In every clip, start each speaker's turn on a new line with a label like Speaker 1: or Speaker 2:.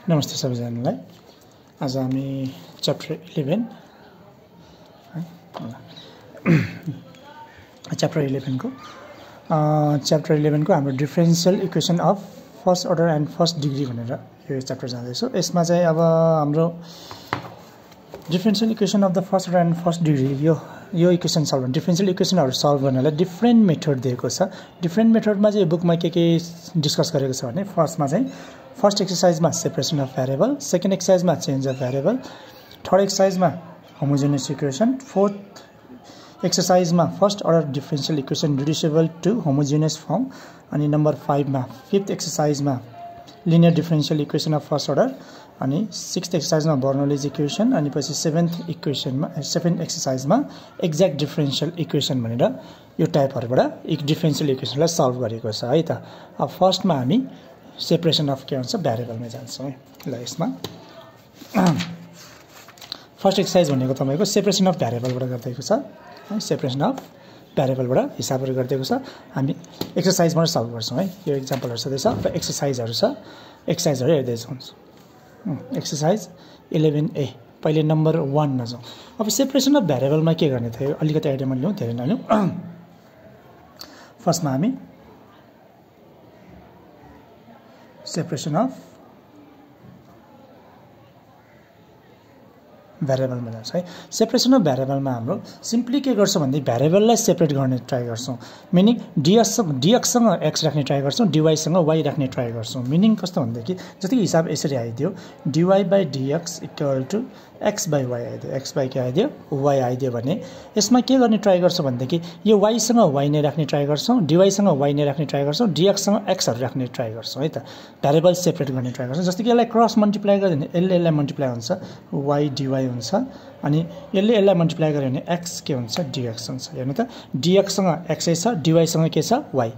Speaker 1: नमस्ते सबैजनालाई। आज हामी च्याप्टर 11 च्याप्टर 11 को हाम्रो differential equation of first order and first degree भनेर यो च्याप्टर जाँदैछ। यसमा चाहिँ अब हाम्रो differential equation of the first order and first degree यो इक्वेसन सल्भ गर्ने डिफरेन्शियल इक्वेसनहरु सल्भ गर्नलाई डिफरेन्ट मेथड दिएको छ। डिफरेन्ट मेथडमा चाहिँ बुकमा के डिस्कस गरेको छ भने फर्स्टमा चाहिँ फर्स्ट एक्सरसाइजमा सेपरेसन अफ भेरिएबल, सेकेन्ड एक्सरसाइजमा चेन्ज अफ भेरिएबल, थर्ड एक्सरसाइजमा होमोजेनियस इक्वेसन, फोर्थ एक्सरसाइजमा first order differential equation reducible to homogeneous form, अनि नम्बर 5 मा फिफ्थ एक्सरसाइजमा linear differential equation of first order, अनि सिक्स्थ एक्सरसाइजमा बर्नौलीज इक्वेसन, अनि पछि सेभेन्थ एक्सरसाइजमा एक्ज्याक्ट डिफरेन्शियल इक्वेसन भनेर यो टाइपहरुबाट एक डिफरेन्शियल इक्वेसनलाई सल्भ गरेको छ है त। अब फर्स्टमा हामी सेपरेसन अफ के भन्छ भेरिएबलमा जान्छौँ है। ल यसमा फर्स्ट एक्सरसाइज भनेको तपाईको सेपरेसन अफ भेरिएबलबाट गरिएको छ है। सेपरेसन अफ भेरिएबलबाट हिसाबहरु गरिएको छ। हामी एक्सरसाइजबाट सल्भ गर्छौँ है। यो एक्जाम्पलहरु छँदैछ। अब एक्सरसाइजहरु छ। एक्सरसाइजहरु हेर्दै जाउँ। एक्सरसाइज 11A पहिले नम्बर 1 मा जाउँ। अब सेपरेसन अफ भेरिएबलमा के गर्ने थियो अलिकति आइडिया मैले लिउँ, धेरै नलिउँ। फर्स्टमा हामी सेपरेसन अफ भेरिएबलमा जान्छ है। सेपरेसन अफ भेरिएबलमा हाम्रो सिम्पली के गर्छौं भन्दै भेरिएबललाई सेपरेट गर्ने ट्राई गर्छौं। मिनिङ dx सँग x राख्ने ट्राई गर्छौं, dy सँग y राख्ने ट्राई गर्छौं। मिनिङ कस्तो भन्दै कि जति हिसाब यसरी आइदियो dy/dx = x by y आइदियो, x by के आइदियो y आइदियो भने यसमा के गर्ने ट्राई गर्छौं भन्दै कि यो y सँग y नै राख्ने ट्राई गर्छौं, dy सँग y नै राख्ने ट्राई गर्छौं, dx सँग x हरु राख्ने ट्राई गर्छौं है त। भेरिएबल सेपरेट गर्ने ट्राई गर्छौं। जस्तै कि यसलाई क्रस मल्टिप्लाई गर्यो भने यसले मल्टिप्लाई हुन्छ y dy हुन्छ, अनि यसलाई मल्टिप्लाई गर्यो भने x के हुन्छ dx हुन्छ। हेर्नु त dx सँग x छ, dy सँग के छ y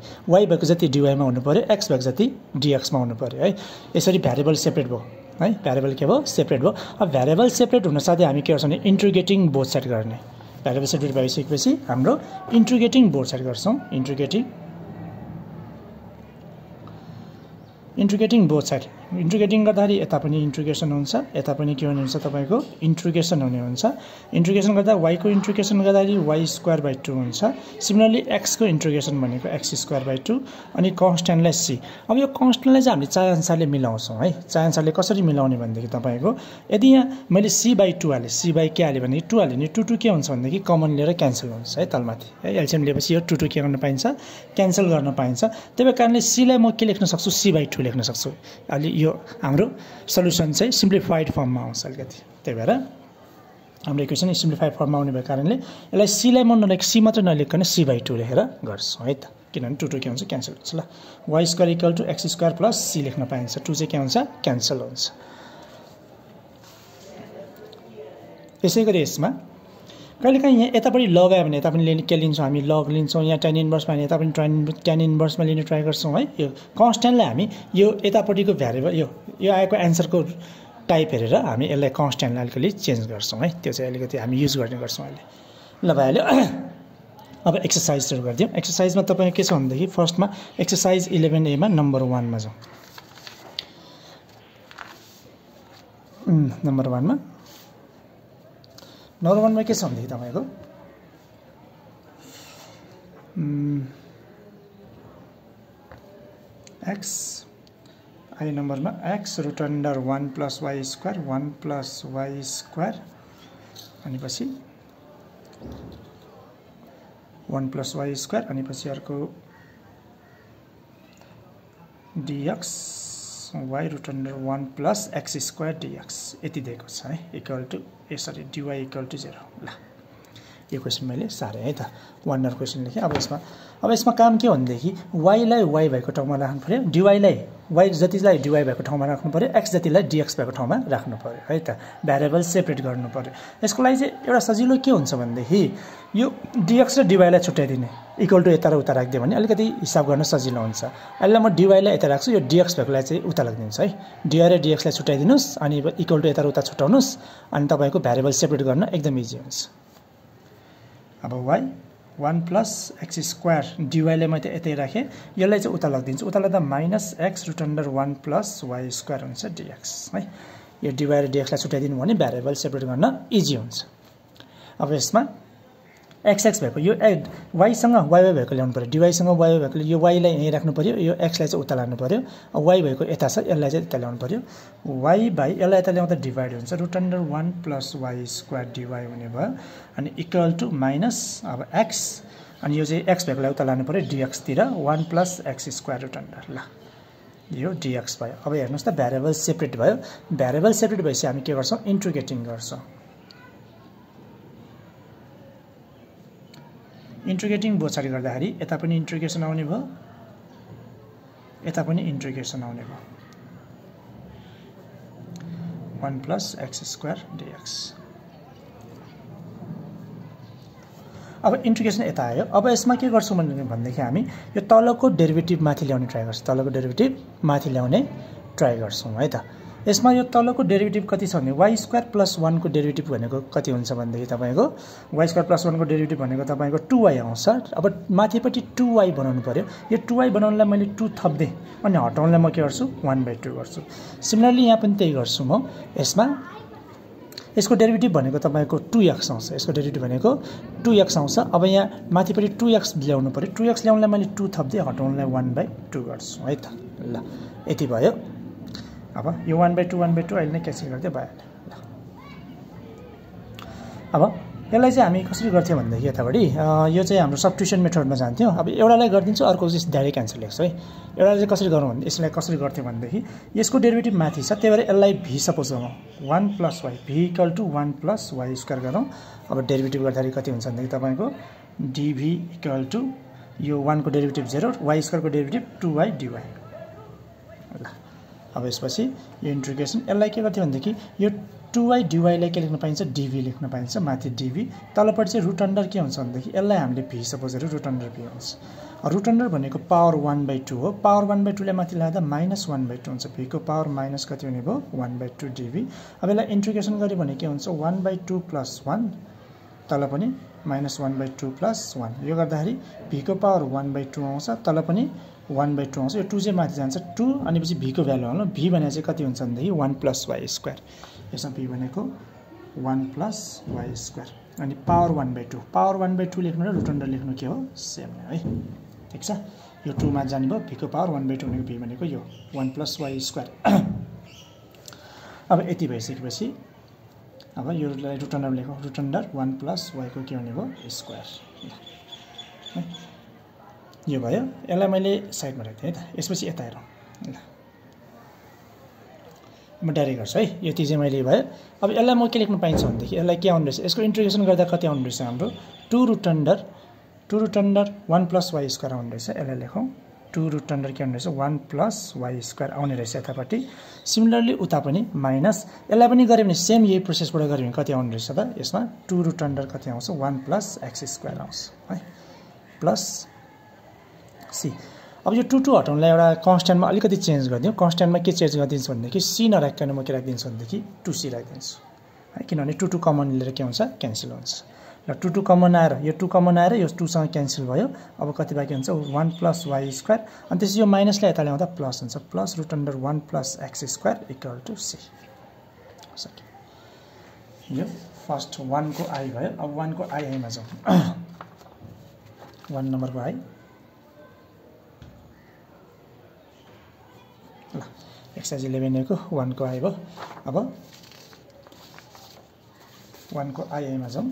Speaker 1: भएको जति dy मा हुनु पर्यो, x भएको जति dx मा हुनु पर्यो है। यसरी भेरिएबल सेपरेट भयो है। भेरिएबल के भयो सेपरेट भयो। अब भेरिएबल सेपरेट हुन साथै हामी के गर्छौं भने इन्टिग्रेटिङ बोथ साइड गर्ने। भेरिएबल सेपरेट भइसकेपछि हाम्रो इन्टिग्रेटिङ बोथ साइड गर्छौं। इन्टिग्रेटिङ बोथ साइड इन्टिग्रेटिङ गर्दाखेरि यता पनि इन्टिग्रेसन हुन्छ, यता पनि के हुने हुन्छ तपाईको इन्टिग्रेसन हुने हुन्छ। इन्टिग्रेसन गर्दा y को इन्टिग्रेसन गर्दाखेरि y² 2 हुन्छ। सिमिलरली x को इन्टिग्रेसन भनेको x² 2 अनि कन्स्ट्यान्टलाई c। अब यो कन्स्ट्यान्टलाई चाहिँ हामीले चाहे अनुसारले मिलाउँछौं है। चाहे अनुसारले कसरी मिलाउने भन्दाखेरि तपाईको यदि यहाँ मैले c/2 हाले, c by के हाले भने 2 हाले नि 2 2 के हुन्छ भन्दाखेरि कमन लिएर क्यान्सल हुन्छ है तलमाथि है। एलसीएम लिएपछि यो 2 2 के गर्न पाइन्छ क्यान्सल गर्न पाइन्छ। त्यसै कारणले c लाई म के लेख्न सक्छु c/2 लेख्न सक्छु। अलि यो हाम्रो सल्युसन चाहिँ सिम्प्लिफाइड फर्ममा आउँछ अलिकति। त्यही भएर हाम्रो इक्वेसन सिम्प्लिफाइड फर्ममा आउने भएको कारणले यसलाई c लाई म नलेख c मात्र नलेखिकन c/2 लेखेर गर्छौं है त। किनभने 2 2 के हुन्छ क्यान्सल हुन्छ। ल y² = x² + c लेख्न पाइन्छ। 2 चाहिँ के हुन्छ क्यान्सल हुन्छ। यसैगरी यसमा कहिलेकाहीँ यहाँ यतापट्टि लग आयो भने यता पनि के लिन्छौँ हामी लग लिन्छौँ। यहाँ tan इन्भर्समा भने यता पनि tan इन्भर्समा लिने ट्राई गर्छौँ है। यो कन्स्ट्यान्टलाई हामी यो यतापट्टिको भेरिएबल यो आएको आन्सरको टाइप हेरेर हामी यसलाई कन्स्ट्यान्टलाई अलिकति चेन्ज गर्छौँ है। त्यो चाहिँ अलिकति हामी युज गर्ने गर्छौँ अहिले। ल भइहाल्यो। अब एक्सरसाइज सुरु गर्दियौँ। एक्सरसाइजमा तपाईँ के छ भन्दाखेरि फर्स्टमा एक्सरसाइज 11A मा नम्बर 1 मा जाउँ। नम्बर 1 मा के छ भन्दाखेरि तपाईको x आई नम्बरमा x √1 + y² 1 + y² अनि पछि 1 + y² अनि पछि अर्को dx y √1 + x² dx यति दिएको छ है = dy = 0। ल यो क्वेशन मैले सारे है त 1 नम्बर क्वेशन लेखेँ। अब यसमा काम के भन्दाखेरि y लाई y भएको ठाउँमा राख्नु पर्यो, dy लाई y जतिलाई dy भएको ठाउँमा राख्नु पर्यो, x जतिलाई dx भएको ठाउँमा राख्नु पर्यो है त। भेरिएबल सेपरेट गर्नु पर्यो। यसको लागि चाहिँ एउटा सजिलो के हुन्छ भन्दाखेरि यो dx र dy लाई छुट्याइदिने = यता र उता राख्दियो भने अलिकति हिसाब गर्न सजिलो हुन्छ। अहिले म dy लाई यता राख्छु, यो dx भएकोलाई चाहिँ उता राख्दिन्छु है। dy र dx लाई छुट्याइदिनुस् अनि = यता र उता छुटाउनुस् अनि तपाईको भेरिएबल सेपरेट गर्न एकदम इजी हुन्छ। अब y 1 प्लस एक्स स्क्वायर डीवाईलाई मैले यतै राखेँ यसलाई चाहिँ उता लगिदिन्छु उता लाग्दा minus x root under 1 plus y square हुन्छ डिएक्स है यो डिवाई र डिएक्सलाई छुट्याइदिनु भने भ्यारिएबल सेपरेट गर्न इजी हुन्छ अब यसमा एक्स एक्स भएको यो वाईसँग वाई वाई भएको ल्याउनु पर्यो डिवाईसँग वाई वाई भएको यो वाईलाई यहीँ राख्नु पर्यो यो एक्सलाई चाहिँ उता लानु पर्यो वाई भएको यता छ यसलाई चाहिँ यता ल्याउनु पर्यो वाई बाई यसलाई यता ल्याउँदा डिभाइड हुन्छ root under 1 plus y square dy हुने भयो अनि इक्वल टु माइनस अब एक्स अनि यो चाहिँ एक्स भएकोलाई उता लानु पर्यो डिएक्सतिर 1 plus x square root under ल यो डिएक्स भयो अब हेर्नुहोस् त भ्यारिएबल सेपरेट भयो भ्यारिएबल सेपरेट भएपछि हामी के गर्छौँ इन्ट्रिग्रेटिङ गर्छौँ इन्ट्रिग्रेटिङ बोछाडी गर्दाखेरि यता पनि इन्ट्रिग्रेसन आउने भयो यता पनि इन्ट्रिग्रेसन आउने भयो 1 प्लस एक्स स्क्वायर डिएक्स अब इन्ट्रिग्रेसन यता आयो अब यसमा के गर्छौँ भनेदेखि हामी यो तलको डेरिभेटिभ माथि ल्याउने ट्राई गर्छौँ तलको डेरिभेटिभ माथि ल्याउने ट्राई गर्छौँ है त यसमा यो तलको डेरिभेटिभ कति छ भने वाई स्क्वायर प्लस 1 को डेरिभेटिभ भनेको कति हुन्छ भनेदेखि तपाईँको वाई स्क्वायर प्लस 1 को डेरिभेटिभ भनेको तपाईँको 2y आउँछ अब माथिपट्टि 2y बनाउनु पर्यो यो 2y बनाउनलाई मैले 2 थप्दिएँ अनि हटाउनलाई म के गर्छु 1/2 गर्छु सिमिलरली यहाँ पनि त्यही गर्छु म यसमा यसको डेरिभेटिभ भनेको तपाईँको 2x आउँछ यसको डेरिभेटिभ भनेको 2x आउँछ अब यहाँ माथिपट्टि 2x ल्याउनु पर्यो 2x ल्याउनलाई मैले 2 थप्दिएँ हटाउनलाई 1/2 गर्छु है त ल यति भयो अब यो 1/2 अहिले नै क्यान्सल गर्दै भइहाल्यो ल अब यसलाई चाहिँ हामी कसरी गर्थ्यौँ भनेदेखि यतापट्टि यो चाहिँ हाम्रो सब्स्टिट्युसन मेथडमा जान्थ्यौँ अब एउटालाई गरिदिन्छु अर्को चाहिँ डाइरेक्ट एन्सर लेख्छु है एउटालाई चाहिँ कसरी गरौँ भने यसलाई कसरी गर्थ्यौँ भनेदेखि यसको डेरिभेटिभ माथि छ त्यही भएर यसलाई भी सपोज गरौँ 1 plus y v equal to 1 plus y square गरौँ अब डेरिभेटिभ गर्दाखेरि कति हुन्छ भनेदेखि तपाईँको डिभी इक्वल टु यो 1 को डेरिभेटिभ 0 वाई स्क्वायरको डेरिभेटिभ 2y डिवाई ल अब यसपछि यो इन्ट्रिग्रेसन यसलाई के गर्थ्यो भनेदेखि यो 2y डिवाईलाई के लेख्न पाइन्छ डिभी लेख्न पाइन्छ माथि डिभी तलपट्टि चाहिँ रुट अन्डर के हुन्छ भनेदेखि यसलाई हामीले भी सपोज गरेर रुट अन्डर भी हुन्छ रुट अन्डर भनेको पावर 1/2 हो पावर 1/2 लाई माथि ल्याउँदा माइनस 1/2 हुन्छ भीको पावर माइनस कति हुने भयो 1/2 डिभी अब यसलाई इन्ट्रिग्रेसन गर्यो भने के हुन्छ 1/2 प्लस 1 तल पनि माइनस 1/2 प्लस 1 यो गर्दाखेरि भीको पावर 1/2 आउँछ तल पनि 1/2 आउँछ यो 2 चाहिँ माथि जान्छ 2 अनि पछि भीको भ्यालु हाल्नु भी भनेको चाहिँ कति हुन्छ भनेदेखि 1 प्लस वाई स्क्वायर यसमा भी भनेको 1 प्लस वाई स्क्वायर अनि पावर 1/2 पावर 1/2 लेख्नु र रुट अन्डर लेख्नु के हो सेम है ठिक छ यो 2 मा जाने भयो भीको पावर 1/2 भनेको भी भनेको यो 1 प्लस वाई स्क्वायर अब यति भइसकेपछि अब यो रुट अन्डर लेखौँ रुट अन्डर 1 प्लस वाई को के हुने भयो स्क्वायर यो भयो यसलाई मैले साइडमा राख्दिएँ है त यसपछि यता हेरौँ ल म डाइरेक्ट गर्छु है यति चाहिँ मैले भयो अब यसलाई म के लेख्न पाइन्छ भनेदेखि यसलाई के आउनु रहेछ यसको इन्ट्रिग्रेसन गर्दा कति आउनु रहेछ हाम्रो 2 root under 1 plus y square आउनु रहेछ यसलाई लेखौँ 2 रुट अन्डर के आउनु रहेछ 1 प्लस वाई स्क्वायर आउने रहेछ यतापट्टि सिमिलरली उता पनि माइनस यसलाई पनि गऱ्यो भने सेम यही प्रोसेसबाट गऱ्यो भने कति आउनु रहेछ त यसमा 2 रुट अन्डर कति आउँछ 1 प्लस एक्स स्क्वायर आउँछ है प्लस सी अब यो 2 हटाउनलाई एउटा कन्स्ट्यान्टमा अलिकति चेन्ज गरिदिउँ कन्स्ट्यान्टमा के चेन्ज गरिदिन्छु भनेदेखि सी नराख्दैन म के राखिदिन्छु भनेदेखि 2c राखिदिन्छु है किनभने 2 कमन लिएर के हुन्छ क्यान्सल हुन्छ र 2 कमन आएर यो 2 कमन आएर यो 2 सँग क्यान्सल भयो अब कति बाँकी हुन्छ 1 प्लस वाई स्क्वायर अनि त्यसपछि यो माइनसलाई यता ल्याउँदा प्लस हुन्छ plus root under 1 plus x square equal to c यो फर्स्ट 1 को आई भयो अब 1 को आईमा जाउँ 1 नम्बरको आई ल एक्सर्साइज 11 को 1 को आई भयो अब 1 को आईमा जाउँ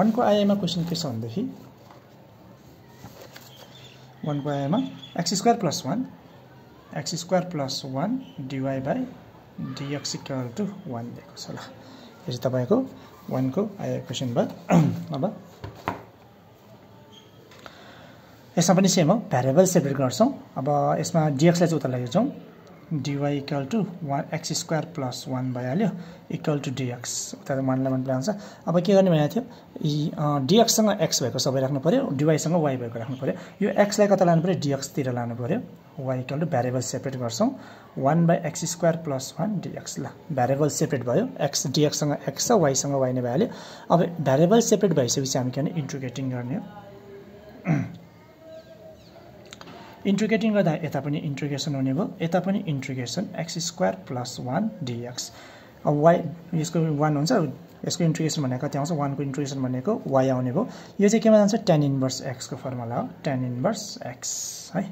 Speaker 1: 1 को आईमा क्वेसन के छ भनेदेखि 1 को आईमा X square plus 1 dy by dx equal to 1 दिएको छ ल यो चाहिँ तपाईँको 1 को आई क्वेसन भयो अब यसमा पनि सेम हो भ्यारिएबल सेपरेट गर्छौँ अब यसमा डिएक्सलाई चाहिँ उता लैजाउँ dy इक्वल टु 1 x² + 1 भइहाल्यो इक्वल टु dx उता 1 लाई मल्टिप्लाई हुन्छ अब के गर्ने भनेको थियो dx सँग x भएको सबै राख्नु पर्यो dy सँग y भएको राख्नु पर्यो यो x लाई कता लानु पर्यो dx तिर लानु पर्यो y equal to variable separate गर्छौं 1/x² + 1 dx ल भेरिएबल सेपरेट भयो x dx सँग x छ y सँग y नै भइहाल्यो अब भेरिएबल सेपरेट भइसकेपछि हामी के गर्ने इन्टिग्रेटिङ गर्ने हो इन्टिग्रेटिङ गर्दा यता पनि इन्टिग्रेसन हुने भयो यता पनि इन्टिग्रेसन x² + 1 dx अब y यसको 1 हुन्छ यसको इन्टिग्रेसन भनेको कति आउँछ 1 को इन्टिग्रेसन भनेको y आउने भयो यो चाहिँ केमा जान्छ tan इन्भर्स x को फर्मुला हो tan इन्भर्स x है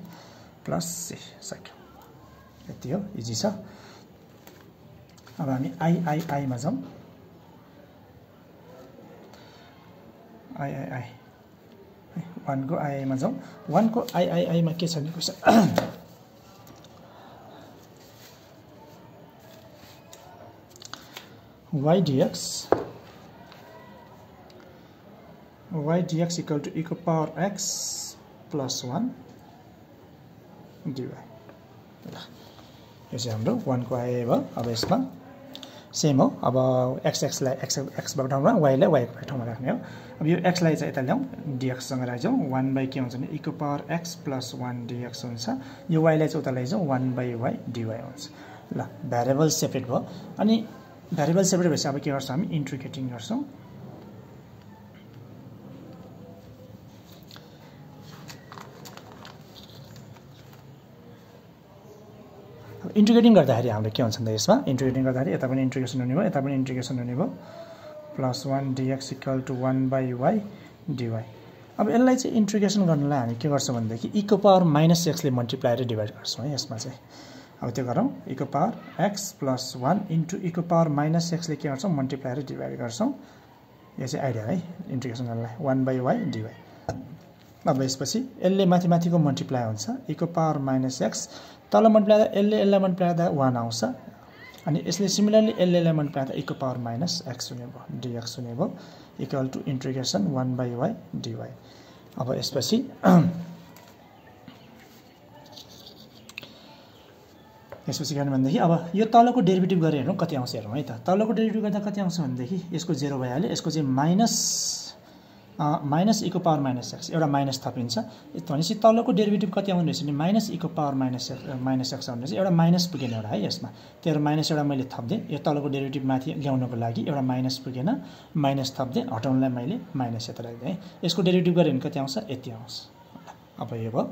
Speaker 1: प्लस c सक्यो यति हो इजी छ अब हामी I मा जाउँ I 1 को I मा जाउँ 1 को I मा के छ नि question y dx equal to e को पावर x + 1 dy ल यो चाहिँ हाम्रो 1 को I भयो अब यसमा सेम हो अब x लाई x भएको ठाउँमा y लाई y भएको ठाउँमा राख्ने हो अब यो x लाई चाहिँ यता ल्याउँ dx सँग राख्छौं 1 के हुन्छ भने e को पावर x + 1 dx हुन्छ यो y लाई चाहिँ उता लैजाउँ 1/y dy हुन्छ ल भेरिएबल सेपरेट भयो अनि भेरिएबल सेपरेट भएपछि अब के गर्छौं हामी इन्टिग्रेटिङ गर्छौं इन्टिग्रेटिङ गर्दाखेरि हाम्रो के हुन्छ भन्दा यसमा इन्टिग्रेटिङ गर्दाखेरि यता पनि इन्टिग्रेसन हुने भयो यता पनि इन्टिग्रेसन हुने भयो +1 dx equal to 1/y dy अब यसलाई चाहिँ इन्टिग्रेसन गर्नलाई हामी के गर्छौं भन्दाखेरि e को पावर -x ले मल्टिप्लाई र डिभाइड गर्छौं है यसमा चाहिँ अब त्यो गरौँ e को पावर x + 1 * e को पावर -x ले के गर्छौं मल्टिप्लाई र डिभाइड गर्छौं यो चाहिँ आइडिया है इन्टिग्रेसन गर्नलाई 1/y dy अब यसपछि यसले माथि माथिको मल्टिप्लाई हुन्छ e को पावर -x तल मल्टिप्लाई गर्दा यसले मल्टिप्लाई गर्दा 1 आउँछ अनि यसले सिमिलरली यसले मल्टिप्लाई गर्दा e को पावर -x हुने भयो dx हुने भयो equal to integration 1/y dy अब यसपछि गर्ने भन्दाखेरि अब यो तलको डेरिभेटिभ गरे हेरौँ कति आउँछ हेरौँ है त तलको डेरिभेटिभ गर्दा कति आउँछ भन्दाखेरि यसको 0 भइहाल्यो यसको चाहिँ माइनस e को पावर -x एउटा माइनस थपिन्छ भनेपछि तलको डेरिभेटिभ कति आउने रहेछ भने -e को पावर -x आउने रहेछ एउटा माइनस पुगेन एउटा है यसमा त्यो माइनस एउटा मैले थप्दे यो तलको डेरिभेटिभ माथि ल्याउनको लागि एउटा माइनस पुगेन माइनस थप्दे हटाउनलाई मैले माइनस यता राख्दै है यसको डेरिभेटिभ गरे भने कति आउँछ यति आउँछ अब यो भयो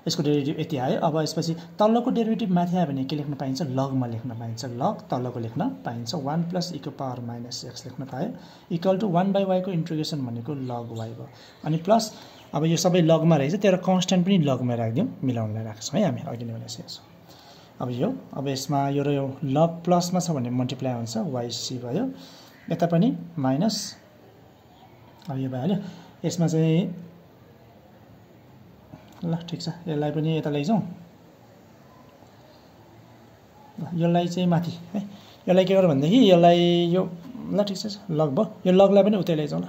Speaker 1: यसको डेरिभेटिभ यति आयो अब यसपछि तल्लोको डेरिभेटिभ माथि आयो भने के लेख्न पाइन्छ लगमा लेख्न पाइन्छ लग तल्लोको लेख्न पाइन्छ 1 + e को पावर -x लेख्न पायो इक्वल टु 1/y को इन्टिग्रेसन भनेको log y भयो अनि प्लस अब यो सबै लगमा रहेछ त्यही कन्स्ट्यान्ट पनि लगमा राख्दियौं मिलाउनलाई राख्छौं है हामी अघि नै भनेको छौं अब यसमा यो र यो लग प्लसमा छ भने मल्टिप्लाई हुन्छ yc भयो यता पनि माइनस अब यो भइहाल्यो यसमा चाहिँ ल ठीक छ यसलाई पनि यता लैजाउँ यसलाई चाहिँ माथि है यसलाई के गर्नु भन्दाखेरि यसलाई यो ल ठीक छ लग भयो यो लगलाई पनि उतै लैजाउँ ल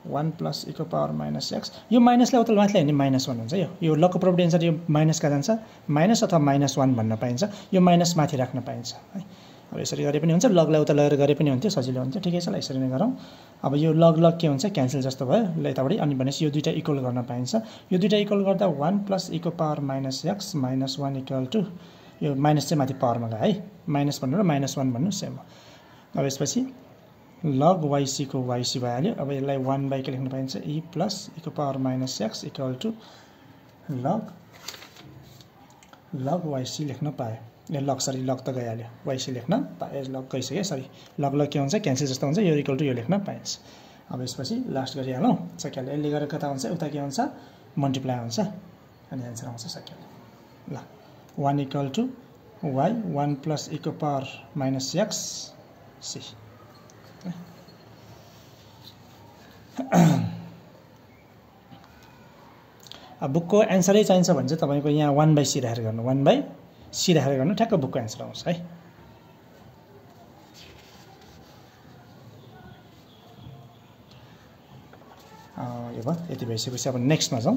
Speaker 1: 1 + e को पावर -x यो माइनसलाई उता माथि ल्यायो भने -1 हुन्छ यो लगको प्रोपर्टी अनुसार यो माइनस का जान्छ माइनस अथवा -1 भन्न पाइन्छ यो माइनस माथि राख्न पाइन्छ है अब यसरी गरे पनि हुन्छ लगलाई उता लगेर गरे पनि हुन्थ्यो सजिलो हुन्थ्यो ठिकै छ ल यसरी नै गरौँ अब यो लग के हुन्छ क्यान्सल जस्तो भयो ल यताबाट अनि भनेपछि यो दुईटा इक्वल गर्न पाइन्छ यो दुईटा इक्वल गर्दा 1 + e को पावर -x -1 इक्वल टु यो माइनस चाहिँ माथि पावरमा गयो है माइनस भन्नु र -1 भन्नु सेम हो अब यसपछि log yc को yc भइहाल्यो अब यसलाई 1 के लेख्न पाइन्छ e + e को power -x equal to log yc लेख्न पायो यो लग त गइहाल्यो yc लेख्न पाए लग गइसक्यो सरी लग के हुन्छ क्यान्सल जस्तो हुन्छ यो इक्वल टु यो लेख्न पाइन्छ अब यसपछि लास्ट गरिहालौँ सकिहाल्यो यसले गरेर कता हुन्छ उता के हुन्छ मल्टिप्लाई हुन्छ अनि आन्सर आउँछ सकिहाल्यो ल 1 इक्वल टु y 1 + e को पावर -x c अब बुकको एन्सरै चाहिन्छ भने चाहिँ तपाईको यहाँ 1/c राखेर गर्नु 1/c राखेर गर्नु ठ्याक्क बुकको एन्सर आउँछ है यो भयो यति भइसकेपछि अब नेक्स्टमा जाउँ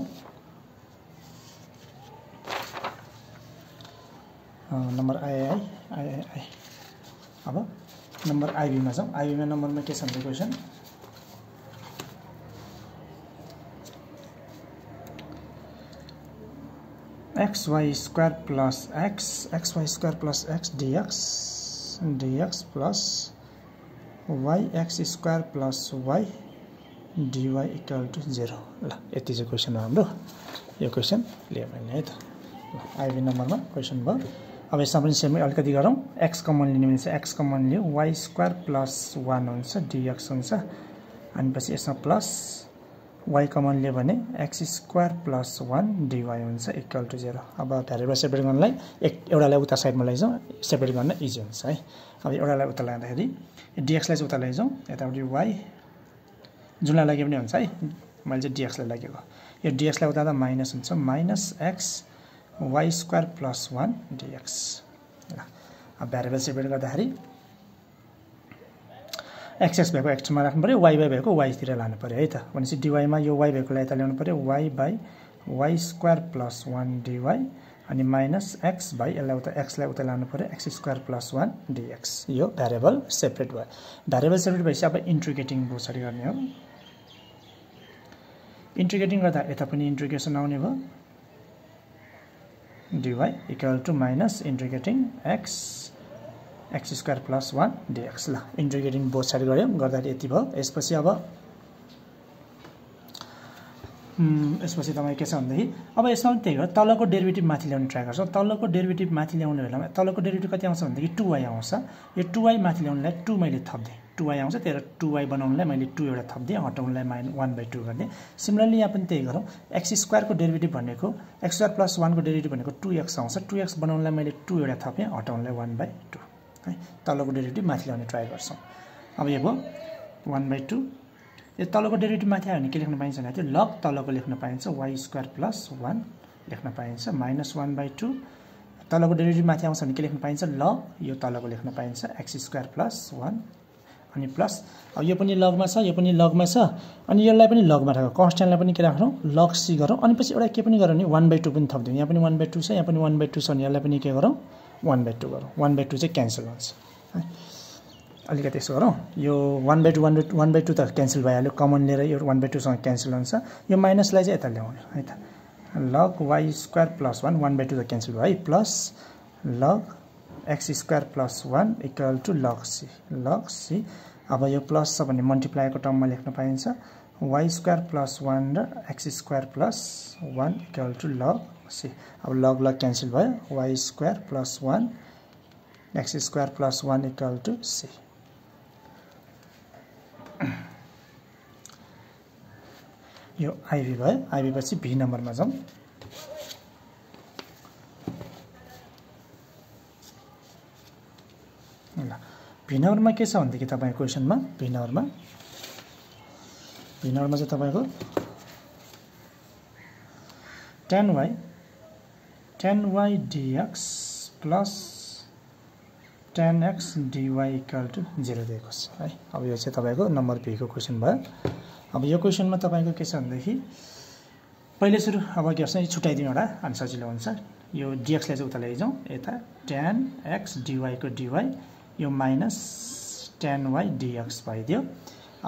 Speaker 1: नम्बर आई अब नम्बर आईबी मा जाउँ आईबी मा नम्बरमा के छ भने question xy square plus xy square plus x dx plus yx square plus y dy equal to 0 ल यति चाहिँ क्वेशन हो हाम्रो यो क्वेशन लियो भने है त आईबी नम्बरमा क्वेशन भयो अब यसमा पनि सेम अलिकति गरौँ x कमन लिने भने चाहिँ x कमन लियो y स्क्वायर प्लस 1 हुन्छ dx हुन्छ अनि पछि यसमा प्लस y कमन लियो भने x स्क्वायर प्लस 1 dy हुन्छ इक्वल टु 0 अब भ्यारिएबल सेपरेट गर्नलाई एउटालाई उता साइडमा लैजाउँ सेपरेट गर्न इजी हुन्छ है अब एउटालाई उता ल्याउँदाखेरि dx लाई चाहिँ उता लैजाउँ यतापट्टि y जुनलाई लगे पनि हुन्छ है मैले चाहिँ dx लाई लगेको यो dx लाई उता त माइनस हुन्छ minus x y square plus 1 dx ल अब भ्यारिएबल सेपरेट गर्दाखेरि x भएको x मा राख्नु पर्यो y भएको y तिर लानु पर्यो है त भनेपछि dy मा यो y भएकोलाई यता ल्याउनु पर्यो y स्क्वायर प्लस 1 dy अनि माइनस x यसलाई उता x लाई उता लानु पर्यो x स्क्वायर प्लस 1 dx यो भ्यारिएबल सेपरेट भयो भ्यारिएबल सेपरेट भएपछि अब इन्टिग्रेटिङ पछाडी गर्ने हो इन्टिग्रेटिङ गर्दा यता पनि इन्टिग्रेसन आउने भयो dy equal to minus integrating x square plus 1 dx ल integrating both side गर्यौं गर्दाखेरि यति भयो यसपछि अब यसपछि तपाई के छ भन्दै अब यसमा पनि त्यही हो तलको डेरिभेटिभ माथि ल्याउन ट्राई गर्छौं तलको डेरिभेटिभ माथि ल्याउने बेलामा तलको डेरिभेटिभ कति आउँछ भन्दै 2y आउँछ यो 2y माथि ल्याउनलाई 2 मैले थप्दे 2y आउँछ त्यही 2y बनाउनलाई मैले 2 एउटा थप्दे हटाउनलाई -1/2 गर्ने सिमिलरली यहाँ पनि त्यही गरौँ x स्क्वायर को डेरिभेटिभ भनेको x स्क्वायर प्लस 1 को डेरिभेटिभ भनेको 2x आउँछ 2x बनाउनलाई मैले 2 एउटा थपे हटाउनलाई 1/2 है तलको डेरिभेटिभ माथि ल्याउने ट्राई गर्छौं अब यो भयो 1/2 यो तलको डेरिभेटिभ माथि आयो भने के लेख्न पाइन्छ भने त्यो लग तलको लेख्न पाइन्छ y स्क्वायर प्लस 1 लेख्न पाइन्छ -1/2 तलको डेरिभेटिभ माथि आउँछ भने के लेख्न पाइन्छ लग यो तलको लेख्न पाइन्छ x स्क्वायर प्लस 1 अनि प्लस अब यो पनि लगमा छ यो पनि लगमा छ अनि यसलाई पनि लगमा राखौ कन्स्ट्यान्टलाई पनि के राख्नु लग c गरौँ अनि पछि एउटा के पनि गरौँ नि 1/2 पनि थप्दियौ यहाँ पनि 1/2 छ यहाँ पनि 1/2 छ अनि यसलाई पनि के गरौँ 1/2 गरौँ 1/2 चाहिँ क्यान्सल हुन्छ है अलिकति यसो गरौँ यो 1/2 त क्यान्सल भइहाल्यो कमन लिएर यो 1/2 सँग क्यान्सल हुन्छ यो माइनसलाई चाहिँ यता ल्याउने है त log y स्क्वायर प्लस 1 1/2 त क्यान्सल भयो है plus log x square plus 1 equal to log c अब यो प्लस छ भने मल्टिप्लाईको टर्ममा लेख्न पाइन्छ y स्क्वायर प्लस 1 र x square plus 1 equal to log c अब log क्यान्सल भयो y square plus 1 x square plus 1 equal to c यो आईबी भयो आईबी पछि भी नम्बरमा जाउँ ल भी नम्बरमा के छ भन्देखि तपाईको क्वेशनमा भी नम्बरमा चाहिँ तपाईको 10y dx plus 10x dy equal to 0 दिएको छ है अब यो चाहिँ तपाईको नम्बर भी को क्वेशन भयो अब यो क्वेशनमा तपाईको के छ भन्देखि पहिले सुरु अब के गर्छ छुटाइदिउँ एउटा अनि सजिलो हुन्छ यो dx लाई चाहिँ उता लैजाउँ यता 10x dy को dy यो माइनस 10y dx भइदियो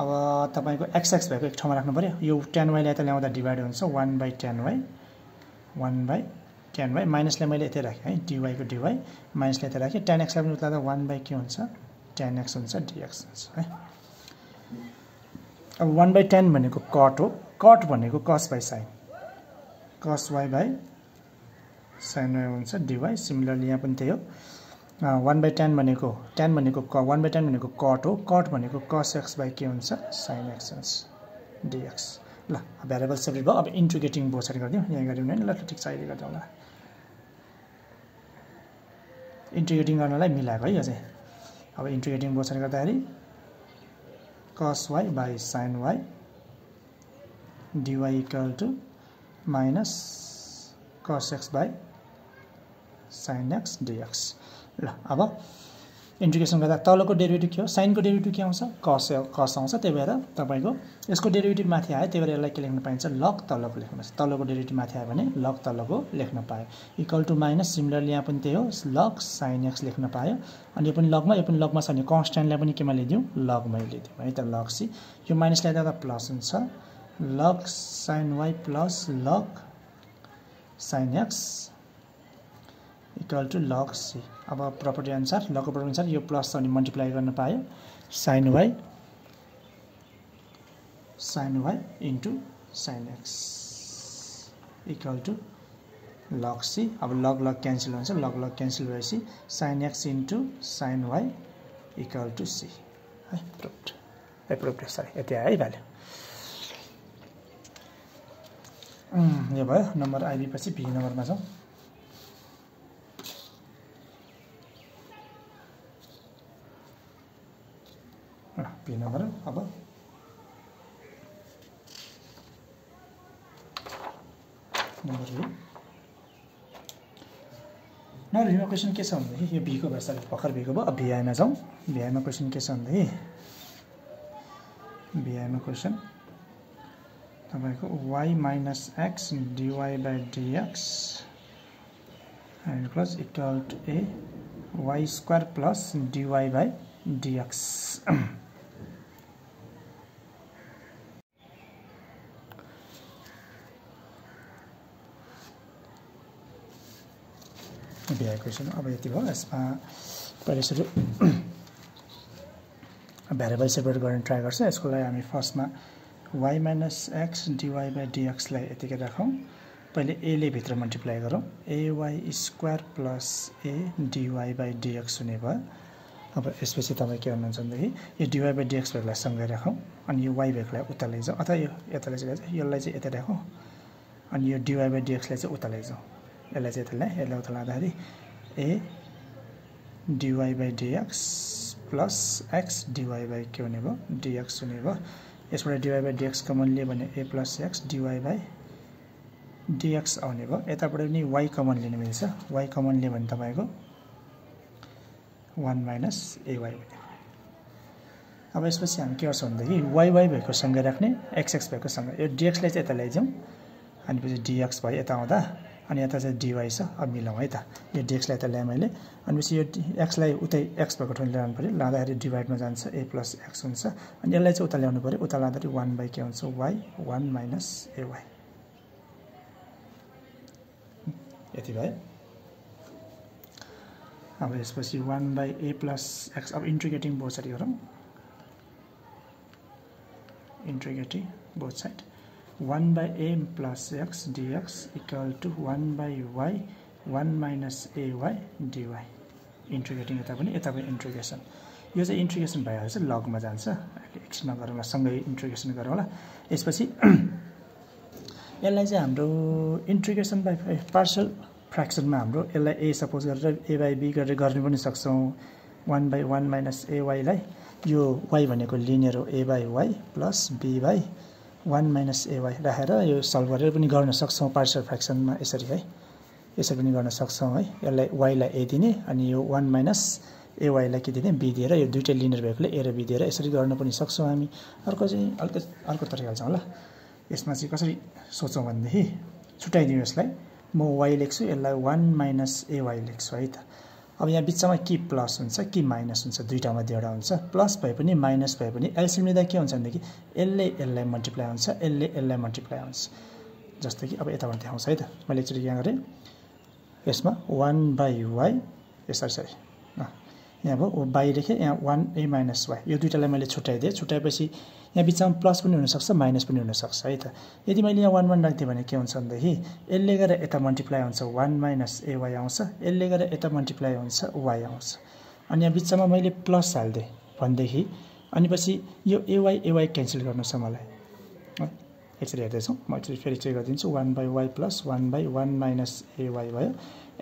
Speaker 1: अब तपाईको x भएको एक ठाउँमा राख्नु पर्यो यो 10y लाई यता ल्याउँदा डिभाइड हुन्छ 1/10y माइनसलाई मैले यतै राखे है dy को dy माइनसलाई यतै राखे 10x लाई पनि उता 1 के हुन्छ 10x हुन्छ dx हुन्छ है अब 1/10 भनेको कट हो कट भनेको cos by sin cos y by sin y हुन्छ dy सिमिलरली यहाँ पनि त्यही हो 1/10 भनेको 10 भनेको 1/10 भनेको कट हो कट भनेको cos x by के हुन्छ sin x हुन्छ dx ल भ्यारिएबल सेपरेट भयो अब इन्टिग्रेटिङ बोसरी गर्दियौ यहाँ गर्दियौ नि ल ठीक छ अहिले गर्दियौ ल इन्टिग्रेटिङ गर्नलाई मिलाएको है यो चाहिँ अब इन्टिग्रेटिङ बोसरी गर्दाखेरि cos y by sin y dy equal to minus cos x by sin x dx ल अब इन्टिग्रेसन गर्दा तलको डेरिभेटिभ के हो साइनको डेरिभेटिभ के आउँछ कस आउँछ त्यही भएर तपाईको यसको डेरिभेटिभ माथि आयो त्यही भएर यसलाई के लेख्न पाइन्छ लग तलको लेख्न पाइन्छ तलको डेरिभेटिभ माथि आयो भने लग तलको लेख्न पायो इक्वल टु माइनस सिमिलरली यहाँ पनि त्यही हो लग साइन एक्स लेख्न पायो अनि यो पनि लगमा छ भने कन्स्ट्यान्टलाई पनि केमा लिदिउँ लगमै लिदिउँ है त लग सी यो माइनस ल्याउँदा प्लस हुन्छ log sine y plus log sine x equal to log c अब प्रपर्टी अनुसार लगको प्रपर्टी अनुसार यो प्लस अनि मल्टिप्लाई गर्न पायो sine y into sine x equal to log c अब लग क्यान्सल हुन्छ लग क्यान्सल भएपछि sine x into sine y equal to c है प्रुफ्ड सरी यति आयो है भ्याल्यु यो भयो नम्बर आइबी पछि बी नम्बरमा जाउँ बी नम्बर अब नम्बर बी नम्बर बीमा क्वेसन के छ भन्दाखेरि यो बीको भयो सरी भर्खर बीको भयो अब भिआईमा जाउँ भिआईमा क्वेसन के छ भन्दाखेरि भिआईमा क्वेसन तपाईको y minus x dy by dx and plus equal to a y square plus dy by dx बिहा क्वेसन अब यति भयो यसमा पहिले सुरु भ्यारिएबल सेपरेट गर्न ट्राई गर्छ यसको लागि हामी फर्स्टमा y minus x dy by dx लाई यतिकै राखौँ पहिले a ले भित्र मल्टिप्लाई गरौँ ay square plus a dy by dx हुने भयो अब यसपछि तपाईँ के गर्नुहुन्छ भनेदेखि यो dy by dx भेकलाई सँगै राखौँ अनि यो y भेकलाई उता लैजाउँ अथवा यो यता लैजाउँ यसलाई चाहिँ यता राखौँ अनि यो dy by dx लाई चाहिँ उता लैजाउँ यसलाई चाहिँ यसलाई उता लाँदाखेरि a dy by dx plus x dy by के हुने भयो dx हुने भयो यसबाट dy by dx कमन लियो भने a plus x dy by dx आउने भयो यताबाट पनि y कमन लिन मिल्छ y कमन लियो भने तपाईँको 1 माइनस ay अब यसपछि हामी के गर्छौँ भन्दाखेरि y भएको सँगै राख्ने x भएको सँगै यो dx लाई चाहिँ यता लैजाउँ अनि पछि dx भयो यता आउँदा अनि यता चाहिँ dy छ अब मिलाउँ है त यो dx लाई यता ल्याएँ मैले अनि पछि यो x लाई उतै x भएको ठाउँमा ल्याउनु पर्यो लाँदाखेरि डिभाइडमा जान्छ a प्लस x हुन्छ अनि यसलाई चाहिँ उता ल्याउनु पर्यो उता लाँदाखेरि 1 बाई के हुन्छ y 1 माइनस ay यति भयो अब यसपछि 1 बाई a प्लस x अब इन्टिग्रेटिङ बोथ साइड गरौँ integrating both side 1 by a plus x dx equal to 1 by y 1 minus ay dy integrating यता पनि इन्टिग्रेसन यो चाहिँ इन्टिग्रेसन भइहाल्छ लगमा जान्छ एकछिनमा गरौँला सँगै इन्टिग्रेसन गरौँला यसपछि यसलाई चाहिँ हाम्रो इन्टिग्रेसन बाइ पार्शियल फ्र्याक्सनमा हाम्रो यसलाई a सपोज गरेर a by b गरेर गर्न पनि सक्छौँ 1 by 1 minus ay लाई यो y भनेको लिनियर हो a by y plus b by 1 minus ay राखेर यो सल्भ गरेर पनि गर्न सक्छौँ पार्शियल फ्र्याक्सनमा यसरी है यसरी पनि गर्न सक्छौँ है यसलाई y लाई a दिने अनि यो 1 माइनस ay लाई के दिने b दिएर यो दुईटै लिनियर भएकोले a र b दिएर यसरी गर्न पनि सक्छौँ हामी अर्को चाहिँ अर्को तरिका छ होला यसमा चाहिँ कसरी सोचौँ भनेदेखि छुट्याइदिउँ यसलाई म y लेख्छु यसलाई 1 माइनस ay लेख्छु है त अब यहाँ बिचमा कि प्लस हुन्छ कि माइनस हुन्छ दुईटा मध्ये एउटा हुन्छ प्लस भए पनि माइनस भए पनि एलसीएम लिँदा के हुन्छ भनेदेखि यसले मल्टिप्लाई हुन्छ यसले मल्टिप्लाई हुन्छ जस्तो कि अब यताबाट देखाउँछ है त मैले एकचोटि यहाँ गरेँ यसमा 1 बाई y यसरी यहाँ भयो बाई लेखेँ यहाँ 1a माइनस y यो दुईटालाई मैले छुट्याइदिएँ छुट्याएपछि यहाँ बिचमा प्लस पनि हुनसक्छ माइनस पनि हुनसक्छ है त यदि मैले यहाँ 1 1 राखिदिएँ भने के हुन्छ भनेदेखि यसले गरेर यता मल्टिप्लाई हुन्छ 1 माइनस ay आउँछ यसले गरेर यता मल्टिप्लाई हुन्छ y आउँछ अनि यहाँ बिचमा मैले प्लस हालिदिएँ भनेदेखि अनि पछि यो ay क्यान्सल गर्नु छ मलाई है यसरी हेर्दैछौँ म फेरि चेक गरिदिन्छु 1 by y plus 1 by 1 minus ay भयो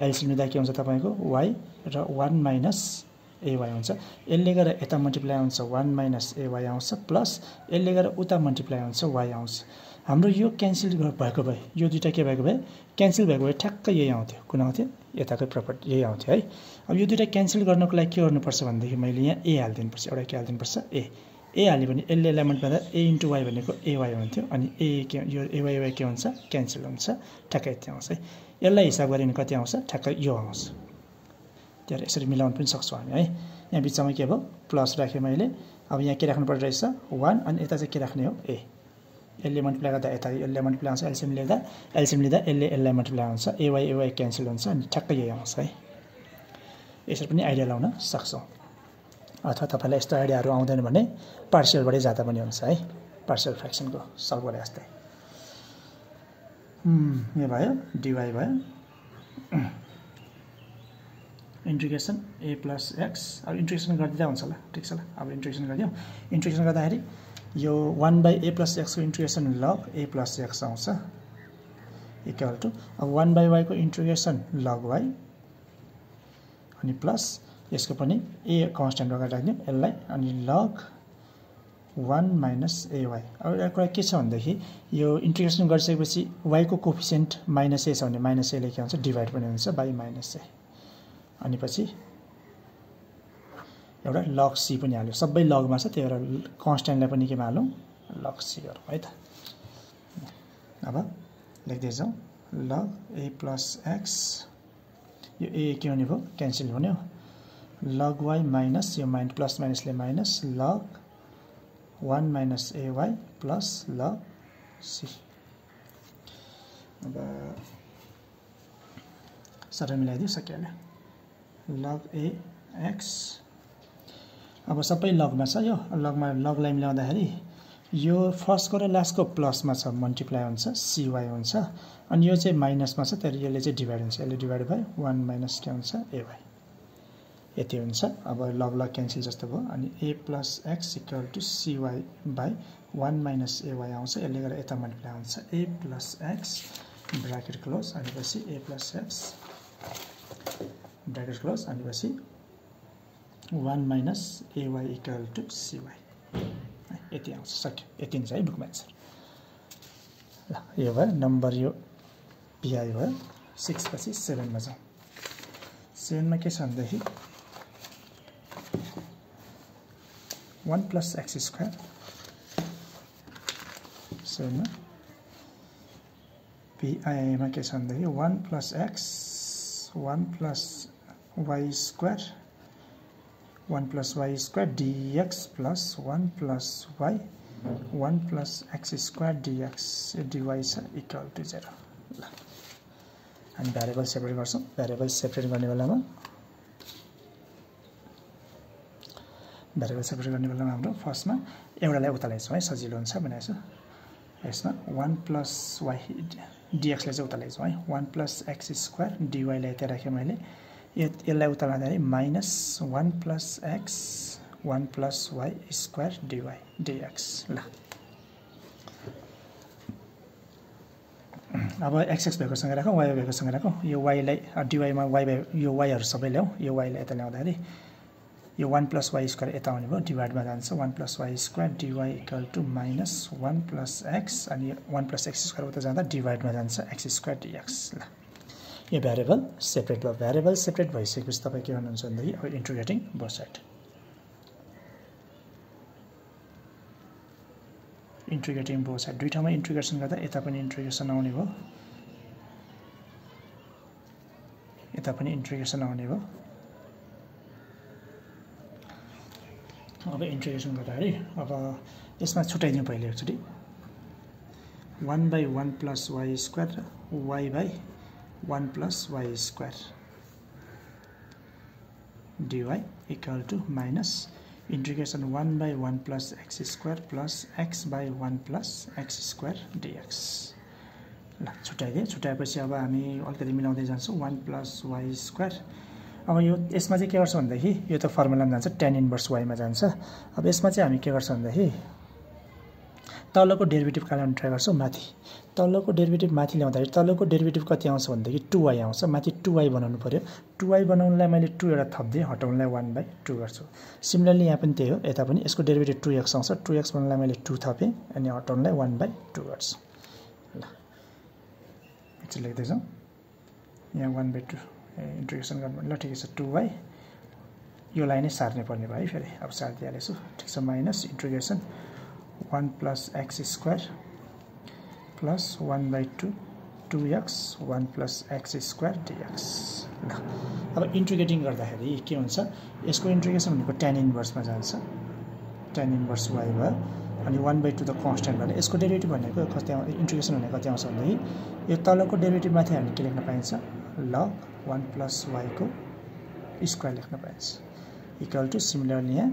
Speaker 1: एलसीएम लिँदा के हुन्छ तपाईँको y र 1 माइनस ay हुन्छ यसले गरेर यता मल्टिप्लाई हुन्छ 1 माइनस ay आउँछ प्लस यसले गरेर उता मल्टिप्लाई हुन्छ y आउँछ हाम्रो यो क्यान्सल भएको भए यो दुईटा के भएको भए क्यान्सल भएको भए ठ्याक्कै यही आउँथ्यो कुन आउँथ्यो यताकै प्रपर्टी यही आउँथ्यो है अब यो दुईटा क्यान्सल गर्नको लागि के गर्नुपर्छ भनेदेखि मैले यहाँ ए हालिदिनुपर्छ एउटा के हालिदिनुपर्छ ए हाल्यो भने यसले एलिमेन्ट भन्दा ए इन्टु वाइ भनेको एवाई हुन्थ्यो अनि ए के यो एवाई के हुन्छ क्यान्सल हुन्छ ठ्याक्कै यति आउँछ है यसलाई हिसाब गरिने कति आउँछ ठ्याक्कै यो आउँछ त्यही यसरी मिलाउन पनि सक्छौँ हामी है यहाँ बिचमा के भयो प्लस राखेँ मैले अब यहाँ के राख्नु पर्दो रहेछ 1 अनि यता चाहिँ के राख्ने हो ए यसले मल्टिप्लाई गर्दा यता यसले मल्टिप्लाई आउँछ एलसिएम लिँदा यसले यसलाई मल्टिप्लाई हुन्छ एवाई क्यान्सल हुन्छ अनि ठ्याक्कै यही आउँछ है यसरी पनि आइडिया लाउन सक्छौँ अथवा तपाईँलाई यस्तो आइडियाहरू आउँदैन भने पार्सियलबाटै जाँदा पनि हुन्छ है पार्सियल फ्र्याक्सनको सल्भ गरे जस्तै यो भयो डिवाई भयो इन्टिग्रेसन ए प्लस एक्स अब इन्टिग्रेसन गरिदिँदा हुन्छ होला ठिक छ ल अब इन्टिग्रेसन गरिदिउँ इन्टिग्रेसन गर्दाखेरि यो 1/a प्लस एक्सको इन्टिग्रेसन लग ए प्लस एक्स आउँछ इक्वल टु अब 1/y को इन्टिग्रेसन लग वाइ अनि प्लस यसको पनि ए कन्स्ट्यान्ट अगाडि राख्ने यसलाई अनि लग 1 माइनस एवाई अब एउटा कुरा के छ भनेदेखि यो इन्टिग्रेसन गरिसकेपछि y को कोफिसिएन्ट माइनस ए छ भने माइनस एले के हुन्छ डिभाइड पनि हुन्छ बाई माइनस ए अनि पछि एउटा लग सी पनि हाल्यो सबै लगमा छ त्यही भएर कन्स्ट्यान्टलाई पनि केमा हालौँ लग सी गरौँ है त अब लेख्दैछौँ लग ए प्लस एक्स यो ए के हुने भयो क्यान्सल हुने हो लग वाइ माइनस यो प्लस माइनसले माइनस लग 1 माइनस एवाई प्लस लग सी अब सबै मिलाइदियो सकिहाल्यो लग ए एक्स अब सबै लगमा छ यो लगमा लगलाई मिलाउँदाखेरि यो फर्स्टको र लास्टको प्लसमा छ मल्टिप्लाई हुन्छ सिवाई हुन्छ अनि यो चाहिँ माइनसमा छ तर यसले चाहिँ डिभाइड हुन्छ यसले डिभाइड बाई 1 माइनस के हुन्छ एवाई यति हुन्छ अब लग क्यान्सल जस्तो भयो अनि a plus x equal to c y by 1 minus a y आउँछ यसले गर्दा यता मल्टिप्लाई हुन्छ a plus x bracket close अनि पछि a plus x bracket close अनि पछि 1 minus a y equal to c y यति आउँछ सक्यो यति हुन्छ है बुकमा एन्सर ल यो भयो नम्बर यो पिआई भयो 6 पछि 7 मा जाउँ 7 मा के छ भन्दाखेरि 1 प्लस एक्स स्क्वायर 7 मा पिआईमा के छ भन्दाखेरि 1 plus x 1 plus y square 1 plus y square dx plus 1 plus y 1 plus x square dx dy छ इक्वल टु 0 ल हामी भ्यारिएबल सेपरेट गर्छौं भ्यारिएबल सेपरेट गर्ने बेलामा हाम्रो फर्स्टमा एउटालाई उता ल्याउँछौँ है सजिलो हुन्छ भनेको छु यसमा 1 plus y dx लाई चाहिँ उता ल्याउँछौँ है 1 plus x square dy लाई यता राखे मैले यसलाई उता लाँदाखेरि minus 1 plus x 1 plus y square dy dx ल अब एक्स भएको सँगै राखौँ वाई भएको सँगै राखौँ यो वाईलाई डिवाईमा वाई यो वाईहरू सबै ल्याउँ यो वाईलाई यता ल्याउँदाखेरि यो 1 प्लस वाई स्क्वायर यता आउने भयो डिभाइडमा जान्छ 1 plus y square dy equal to minus 1 plus x अनि 1 प्लस एक्स स्क्वायर उता जाँदा डिभाइडमा जान्छ एक्स स्क्वायर डिएक्स ल यो भ्यारिएबल सेपरेट भयो भ्यारिएबल सेपरेट भइसकेपछि तपाईँ के गर्नुहुन्छ भन्दाखेरि अब integrating both side integrating both side दुई ठाउँमा इन्टिग्रेसन गर्दा यता पनि इन्टिग्रेसन आउने भयो यता पनि इन्टिग्रेसन आउने भयो अब इन्टिग्रेसन गर्दाखेरि अब यसमा छुट्याइदिउँ पहिले एकचोटि 1/1 plus y square y by 1 plus y square dy equal to minus integration 1/1 plus x square plus x by 1 plus x square dx ल छुट्याइदिए छुट्याएपछि अब हामी अलिकति मिलाउँदै जान्छौँ 1 plus y square अब यो यसमा चाहिँ के गर्छ भन्दाखेरि यो त फर्मुलामा जान्छ tan इन्भर्स y मा जान्छ अब यसमा चाहिँ हामी के गर्छ भन्दाखेरि तलको डेरिभेटिभ काट्न ट्राई गर्छौँ माथि तलको डेरिभेटिभ माथि ल्याउँदाखेरि तलको डेरिभेटिभ कति आउँछ भन्दाखेरि 2y आउँछ माथि 2y बनाउनु पर्यो 2y बनाउनलाई मैले 2 एउटा थप्दिएँ हटाउनलाई 1/2 गर्छु सिमिलरली यहाँ पनि त्यही हो यता पनि यसको डेरिभेटिभ 2x आउँछ 2x बनाउनलाई मैले 2 थपेँ अनि हटाउनलाई 1/2 गर्छु चाहिँ लेख्दैछौँ यहाँ 1/2 इन्टिग्रेसन गर्नु ल ठिकै छ 2y यो लाइन नै सार्ने पर्ने भयो है फेरि अब सारिदिइहालेछु ठिक छ minus integration 1 + x² plus 1/2 2x 1 + x² dx ल अब इन्टिग्रेटिङ गर्दाखेरि के हुन्छ यसको इन्टिग्रेसन भनेको tan इन्भर्समा जान्छ tan इन्भर्स y भयो अनि 1/2 त कन्स्ट्यान्ट भने यसको डेरिभेटिभ भनेको कति इन्टिग्रेसन भनेको कति आउँछ भनेदेखि यो तलको डेरिभेटिभ माथि हामीले के लेख्न पाइन्छ log 1 + y को स्क्वायर लेख्न पाइन्छ इक्वल टु सिमिलरली यहाँ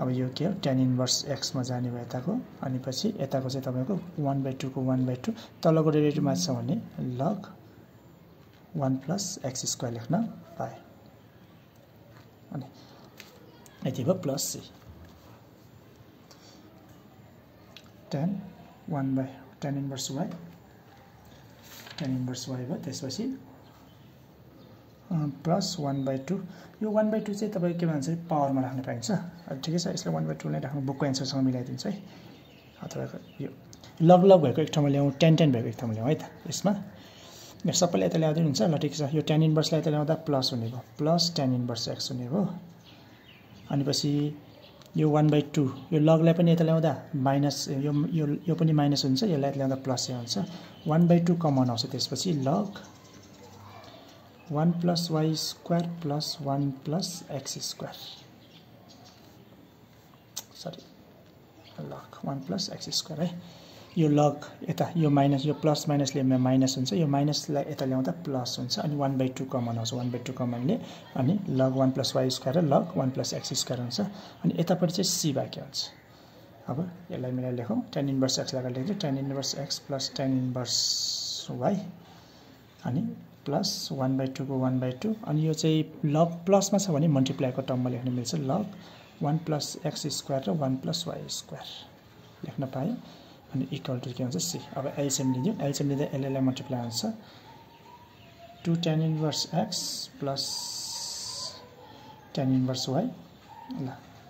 Speaker 1: अब यो के हो tan इन्भर्स x मा जाने भयो यताको अनि पछि यताको चाहिँ तपाईको 1/2 को 1/2 तलको डेरिभेटिभ माथि छ भने log 1 + x² लेख्न पाए अनि यति भयो plus c tan inverse y भयो त्यसपछि प्लस 1/2 यो 1/2 चाहिँ तपाईको के भन्छ पावरमा राख्न पाइन्छ ठिकै छ यसले 1/2 नै राख्नु बुकको एन्सरसँग मिलाइदिन्छ है तपाईको यो लग भएको एक ठाउँमा ल्याउँ tan भएको एक ठाउँमा ल्याउँ है त यसमा यो सबैले यता ल्याउँदै हुन्छ ल ठिक छ यो tan इन्भर्सलाई यता ल्याउँदा प्लस हुने भयो प्लस tan इन्भर्स x हुने भयो अनि पछि यो 1/2 यो लगलाई पनि यता ल्याउँदा माइनस यो पनि माइनस हुन्छ यसलाई यता ल्याउँदा प्लस हुन्छ 1/2 कमन आउँछ त्यसपछि log 1 + y² plus 1 + x² sorry log 1 + x² है यो log यता यो माइनस यो प्लस माइनसले माइनस हुन्छ यो माइनसलाई यता ल्याउँदा प्लस हुन्छ अनि 1/2 कमन आउँछ 1/2 कमनले अनि log 1 + y² र log 1 + x² हुन्छ अनि यतापट्टि चाहिँ c बाँकी हुन्छ अब यसलाई मिलाएर लेखौँ tan इन्भर्स x लगाएर लेख्छु tan inverse x plus tan inverse y अनि प्लस 1/2 को 1/2 अनि यो चाहिँ log प्लसमा छ भने मल्टिप्लाईको टर्ममा लेख्न मिल्छ log 1 + x² र 1 + y² लेख्न पाएँ अनि इक्वल टु के हुन्छ c अब एलसीएम लिदियो एलसीएम लिँदा यसलाई मल्टिप्लाई हुन्छ 2 tan inverse x plus tan inverse y ल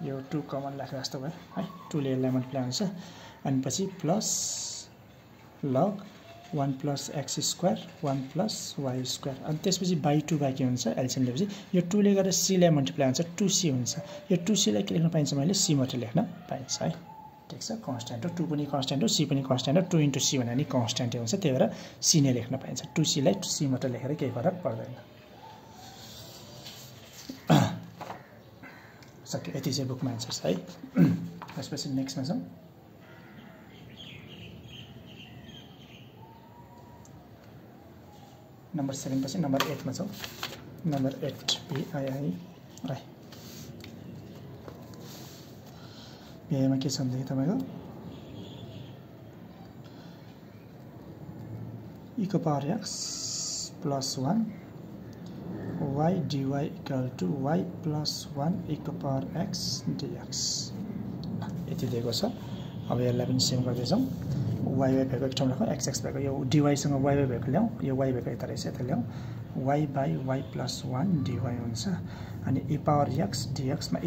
Speaker 1: यो 2 कमन राखेर जस्तो भयो है 2 ले यसलाई मल्टिप्लाई हुन्छ अनि पछि प्लस log 1 + x² 1 + y² अनि त्यसपछि /2 बाँकी हुन्छ एलसीएम लिएपछि यो 2 ले गरेर c लाई मल्टिप्लाई हुन्छ 2c हुन्छ यो 2c लाई के लेख्न पाइन्छ मैले c मात्र लेख्न पाइन्छ है ठीक छ कन्स्ट्यान्ट हो 2 पनि कन्स्ट्यान्ट हो c पनि कन्स्ट्यान्ट हो 2 * c भने नि कन्स्ट्यान्टै हुन्छ त्यही भएर c नै लेख्न पाइन्छ 2c लाई c मात्र लेखेर केही फरक पर्दैन सक्यो यति चाहिँ बुकमा आन्सर छ है त्यसपछि नेक्स्टमा जाउँ नम्बर 7 पछि नम्बर 8 मा जाउँ नम्बर 8 PII मा के छ भन्दाखेरि तपाईको e⁻x + 1 y dy = y + 1 e⁻x dx यति दिएको छ अब यसलाई पनि सेम गर्दै जाउँ y भएको एक ठाउँ राखौँ x भएको यो dy सँग y भएको ल्याउँ यो y भएको यता रहेछ यता ल्याउँ y/y + 1 dy हुन्छ अनि e⁻x dx मा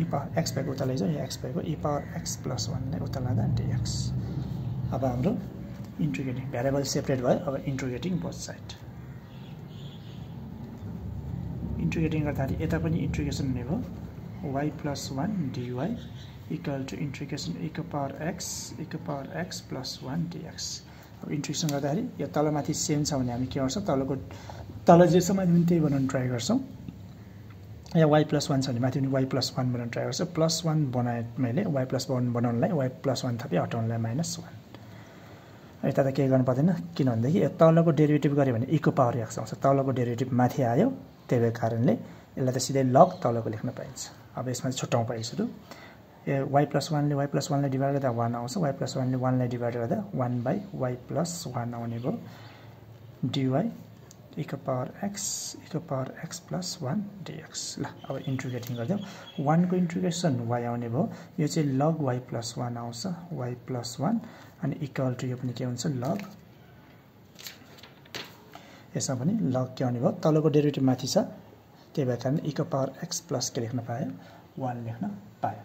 Speaker 1: x भएको उता लैजाउँ यो x भएको e⁻x + 1 लाई उता लाँदा dx अब हाम्रो इन्टिग्रेटिङ भेरिएबल सेपरेट भयो अब इन्टिग्रेटिङ बोथ साइड इन्टिग्रेटिङ गर्दाखेरि यता पनि इन्टिग्रेसन हुने भयो y + 1 dy equal to integration e⁻x + 1 dx अब इन्टिग्रेसन गर्दाखेरि यो तलमाथि सेम छ भने हामी के गर्छौँ तल जे छ माथि पनि त्यही बनाउन ट्राई गर्छौँ या y + 1 छ भने माथि पनि y + 1 बनाउन ट्राई गर्छौँ +1 बनाएँ मैले y + 1 बनाउनलाई y + 1 थपे हटाउनलाई -1 यता त केही गर्नु पर्दैन किनभनेदेखि यो तलको डेरिभेटिभ गऱ्यो भने e⁻x आउँछ तलको डेरिभेटिभ माथि आयो त्यही भएर कारणले यसलाई त सिधै log तलको लेख्न पाइन्छ अब यसमा छुट्याउँ पाइसक्यो y + 1 ले y + 1 लाई डिभाइड गर्दा 1 आउँछ y + 1 ले 1 लाई डिभाइड गर्दा 1/y + 1 आउने भयो dy e⁻x + 1 dx ल अब इन्टिग्रेटिङ गर्दियौँ 1 को इन्टिग्रेसन y आउने भयो यो चाहिँ log y + 1 आउँछ y + 1 अनि इक्वल टु यो पनि के हुन्छ log यसमा पनि log के आउने भयो तलको डेरिभेटिभ माथि छ त्यही भएर कारण e⁻x प्लस के लेख्न पायो 1 लेख्न पायो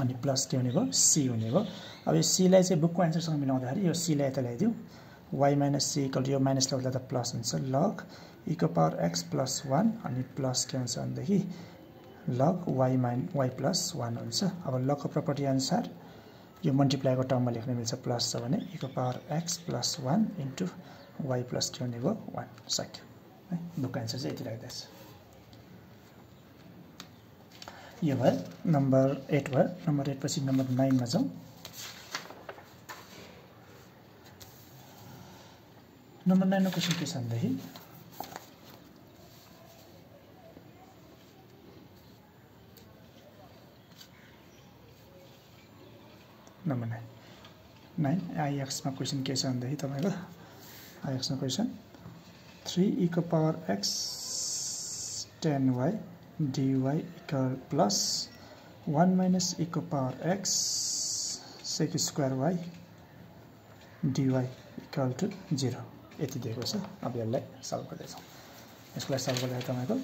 Speaker 1: अनि प्लस के हुने भयो c हुने भयो अब यो c लाई चाहिँ बुकको एन्सरसँग मिलाउँदाखेरि यो c लाई यता ल्याइदिउँ y minus c equal to यो माइनस ल्याउँदा त प्लस हुन्छ log e को पावर x प्लस 1 अनि प्लस के हुन्छ भन्दाखेरि log y प्लस 1 हुन्छ। अब log को प्रपर्टी अनुसार यो मल्टिप्लाईको टर्ममा लेख्न मिल्छ प्लस छ भने e को power x plus 1 into y plus के हुने भयो 1 सक्यो है। बुक आन्सर चाहिँ यति राख्दैछ। यो भयो नम्बर 8 भयो। नम्बर 8 पछि नम्बर 9 मा जाउँ। नम्बर 9 मा क्वेशन के छ भन्दाखेरि नम्बर 9 ix मा क्वेशन के छ भन्दाखेरि तपाईको ix मा क्वेशन 3 e को power x 10y dy equal plus 1 minus e को power x sec square y dy equal to 0 यति दिएको छ। अब यसलाई सल्भ गर्दैछौँ। यसलाई सल्भ गर्दा तपाईको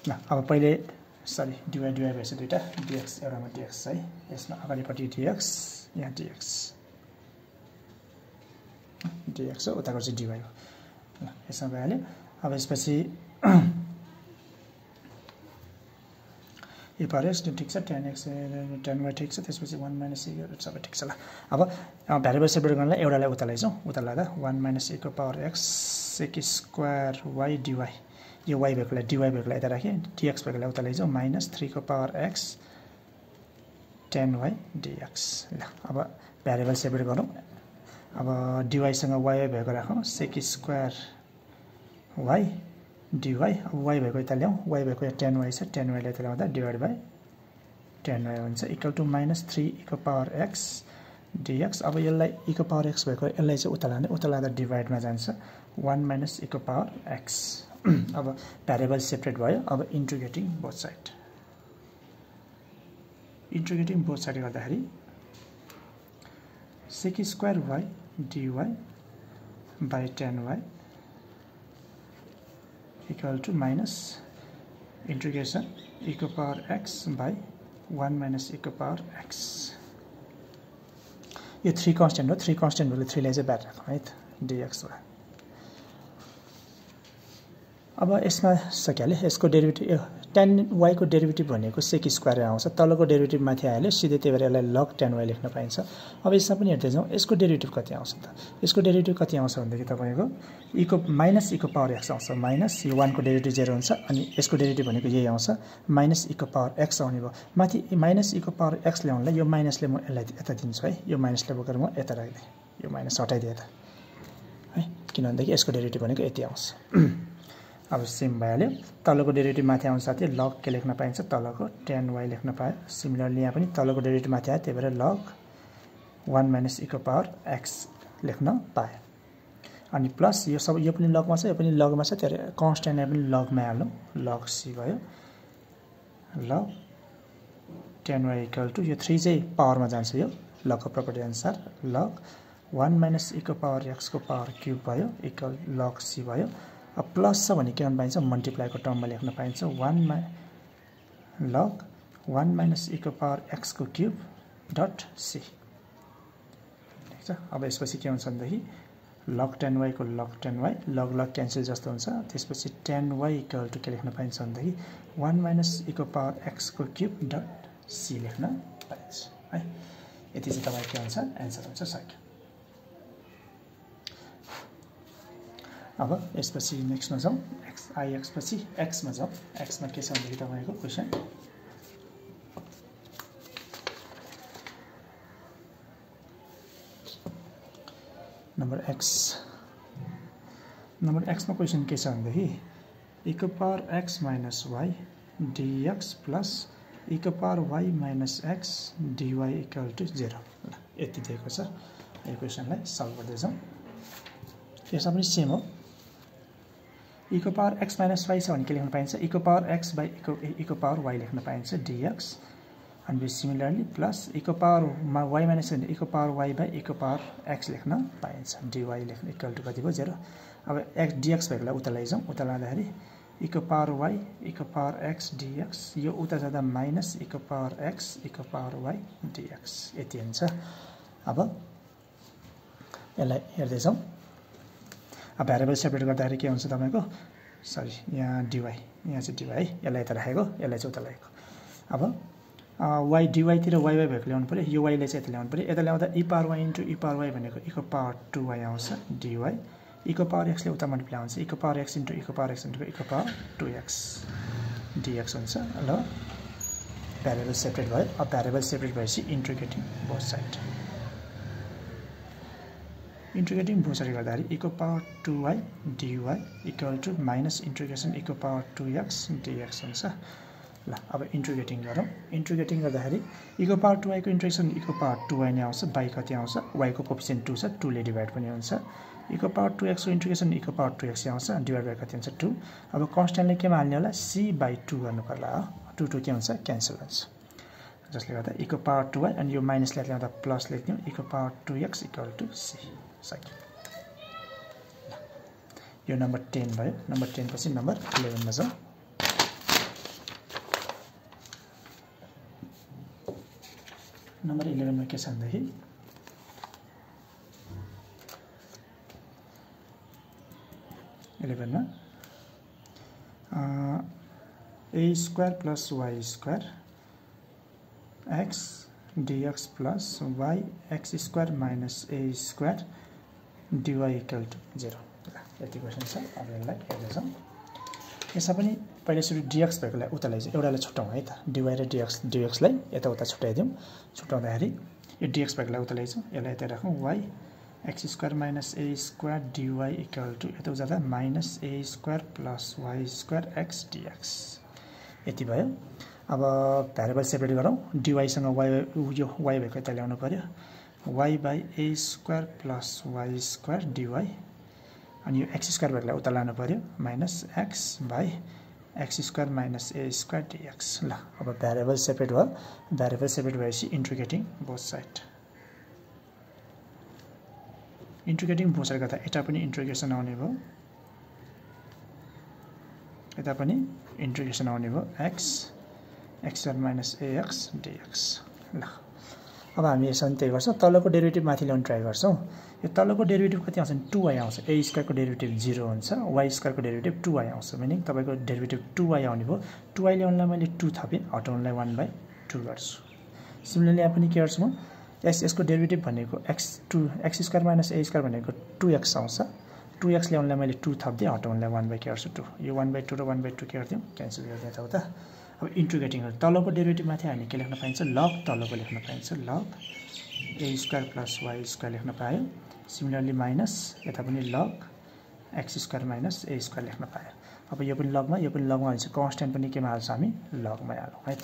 Speaker 1: ल अब पहिले सरी dy भएछ दुईटा dx एउटामा dx है। यसमा अगाडिपट्टि dx यहाँ dx हो उताको चाहिँ dy हो। ल यसमा भइहाल्यो। अब यसपछि e पावर x ठिक छ 10x 10y ठिक छ त्यसपछि 1 माइनस e सबै ठिक छ। ल अब भ्यारिएबल सेपरेट गर्नलाई एउटालाई उता लैजाउँ। उता लाग्दा 1 माइनस e को power x sec square y dy यो y भएकोलाई dy भएकोलाई यता राखेँ dx भएकोलाई उता लैजाउँ माइनस 3 को पावर x 10y dx। ल अब भ्यारिएबल सेपरेट गरौँ। अब dy सँग y भएको राखौँ sec स्क्वायर y dy अब y भएको यता ल्याउँ y भएको यहाँ 10y छ 10y लाई यता ल्याउँदा डिभाइड बाइ 10y हुन्छ इक्वल टु माइनस 3 e को पावर x dx। अब यसलाई e को पावर x भएको यसलाई चाहिँ उता लाने उता लाँदा डिभाइडमा जान्छ 1 माइनस e को पावर x। अब भ्यारिएबल सेपरेट भयो। अब इन्टिग्रेटिङ बोथ साइड गर्दाखेरि sec square y dy by 10y equal to minus integration e को power x by 1 minus e को पावर x। यो 3 कन्स्टेन्ट हो। 3 कन्स्टेन्ट भले 3 लाई चाहिँ बाहिर राखौँ है त dx भयो। अब यसमा सकिहाल्यो। यसको डेरिभेटिभ 10y को डेरिभेटिभ भनेको सेक स्क्वायर आउँछ। तलको डेरिभेटिभ माथि आइहाल्यो सिधै त्यही भएर यसलाई log 10y लेख्न पाइन्छ। अब यसमा पनि हेर्दै जाउँ यसको डेरिभेटिभ कति आउँछ त। यसको डेरिभेटिभ कति आउँछ भनेदेखि तपाईको e को माइनस e को पावर x आउँछ। माइनस यो 1 को डेरिभेटिभ 0 हुन्छ अनि यसको डेरिभेटिभ भनेको यही आउँछ माइनस e को पावर x आउने भयो। माथि माइनस e को पावर x ल्याउनलाई यो माइनसले म यसलाई यता दिन्छु है। यो माइनसले बोकेर म यता राख्दै यो माइनस हटाइदिए त है किनभनेदेखि यसको डेरिभेटिभ भनेको यति आउँछ। अब सेम भइहाल्यो। तलको डेरिभेटिभ माथि आउनु साथै log के लेख्न पाइन्छ तलको 10y लेख्न पायो। सिमिलरली यहाँ पनि तलको डेरिभेटिभ माथि आयो त्यही भएर log 1 माइनस e को पावर x लेख्न पायो। अनि प्लस यो सब यो पनि लगमा छ यो पनि लगमा छ त्यही भएर कन्स्टेन्ट पनि लगमा हालौँ log c भयो। log 10y इक्वल टु यो 3 चाहिँ पावरमा जान्छ यो लगको प्रपर्टी अनुसार log 1 माइनस e को पावर x को पावर क्युब भयो इक्वल log c भयो। अब प्लस छ भने के गर्न पाइन्छ मल्टिप्लाईको टर्ममा लेख्न पाइन्छ 1 log 1 माइनस e को पावर x को क्युब डट c। ठिक छ। अब यसपछि के हुन्छ भन्दाखेरि log 10y को log 10y log क्यान्सल जस्तो हुन्छ। त्यसपछि 10y इक्वल टु के लेख्न पाइन्छ भन्दाखेरि 1 माइनस e को पावर x को क्युब डट c लेख्न पाइन्छ है। यति चाहिँ तपाईको के हुन्छ एन्सर हुन्छ सक्यो। अब यसपछि नेक्स्टमा जाउँ ix पछि x मा जाउँ। x मा के छ भन्दाखेरि तपाईको क्वेशन नम्बर x मा क्वेशन के छ भन्दाखेरि e को power x minus y dx plus e को power y minus x dy equal to 0। ल यति दिएको छ। यो क्वेशनलाई सल्भ गर्दै जाउँ। यसमा पनि सेम हो। e को पावर x माइनस y छ भने के लेख्न पाइन्छ e को पावर x बाई e को पावर y लेख्न पाइन्छ dx। अनि सिमिलरली प्लस e को पावर y माइनस e को पावर y बाई e को पावर x लेख्न पाइन्छ dy लेख्न इक्वल टु कति भयो 0। अब x dx भएकोलाई उता लैजाउँ उता लाँदाखेरि e को पावर y e को पावर x dx यो उता जाँदा माइनस e को पावर x e को पावर y dx यति हुन्छ। अब यसलाई हेर्दै जाउँ। अब भ्यारिएबल सेपरेट गर्दाखेरि के हुन्छ तपाईको सरी यहाँ dy यहाँ चाहिँ dy है यसलाई यता राखेको यसलाई चाहिँ उता लागेको। अब y dy तिर y भएको ल्याउनु पर्यो यो y ले चाहिँ यता ल्याउनु पर्यो यता ल्याउँदा e power y into e power y भनेको e को पावर 2y आउँछ dy e को पावर x ले उता मल्टिप्लाई हुन्छ e को पावर x इन्टु e को पावर x इन्टु e को पावर 2x dx हुन्छ। ल भ्यारिएबल सेपरेट भयो। अब भ्यारिएबल सेपरेट भएपछि integrating both side integrating both side गर्दाखेरि e को power 2y dy equal to minus integration e को पावर 2x dx हुन्छ। ल अब इन्टिग्रेटिङ गरौँ। इन्टिग्रेटिङ गर्दाखेरि e को पावर 2y को इन्टिग्रेसन e को पावर 2y नै आउँछ बाई कति आउँछ y को कोफिसिएन्ट 2 छ 2 ले डिभाइड पनि हुन्छ e को पावर 2x को इन्टिग्रेसन e को पावर 2x आउँछ डिभाइड बाई कति हुन्छ 2। अब कन्स्ट्यान्टले केमा हाल्ने होला c बाई 2 गर्नु पर्ला हो 2 2 के हुन्छ क्यान्सल हुन्छ जसले गर्दा e को पावर 2y अनि यो माइनसले ल्याउँदा प्लस लेख्दियौ e को power 2x equal to c सक्यो। यो नम्बर 10 भयो। नम्बर 10 पछि नम्बर 11 मा जाउँ। नम्बर 11 मा के छ भन्दाखेरि a square plus y square x dx plus y x square minus a square dy equal to 0 यति क्वेसन छ। अब यसलाई हेर्दै जाउँ। यसमा पनि पहिले सुरु dx भएकोलाई उतालाई चाहिँ एउटालाई छुटाउँ है त dy र dx लाई यता उता छुटाइदिउँ। छुटाउँदाखेरि यो dx भएकोलाई उता लैजाउँ यसलाई यता राखौँ y x square minus a square dy equal to यता जाँदा minus a square plus y square x dx यति भयो। अब भ्यारिएबल सेपरेट गरौँ। dy सँग y यो y भएको यता ल्याउनु पर्यो y by a square plus y square dy अनि यो x स्क्वायर भएकोलाई उता लानु पर्यो minus x by x square minus a square dx। ल अब भ्यारिएबल सेपरेट भयो। भ्यारिएबल सेपरेट भएपछि integrating both side integrating both side गर्दा यता पनि इन्टिग्रेसन आउने भयो यता पनि इन्टिग्रेसन आउने भयो x square minus ax dx। ल अब हामी यसरी त्यही गर्छौँ। तलको डेरिभेटिभ माथि ल्याउन ट्राई गर्छौँ। यो तलको डेरिभेटिभ कति आउँछ 2y आउँछ a स्क्वायर को डेरिभेटिभ 0 हुन्छ y स्क्वायर को डेरिभेटिभ 2y आउँछ मिनिङ तपाईको डेरिभेटिभ 2y आउने भयो 2y ल्याउनलाई मैले 2 थपे हटाउनलाई 1/2 गर्छु। सिमिलरली यहाँ पनि के गर्छु म यसको डेरिभेटिभ भनेको x square minus a square भनेको 2x आउँछ 2x ल्याउनलाई मैले 2 थप्दै हटाउनलाई 1 के गर्छु 2 यो 1/2 र 1/2 के गर्दियौ क्यान्सल गर्दै यता उता। अब इन्टिग्रेटिङ तलको डेरिभेटिभ माथि हामी के लेख्न पाइन्छ लग तलको लेख्न पाइन्छ लग a square plus y square लेख्न पायो। सिमिलरली माइनस यता पनि लग x square minus a square लेख्न पायो। अब यो पनि लगमा हाल्छ कन्स्ट्यान्ट पनि केमा हाल्छ हामी लगमा हालौँ है त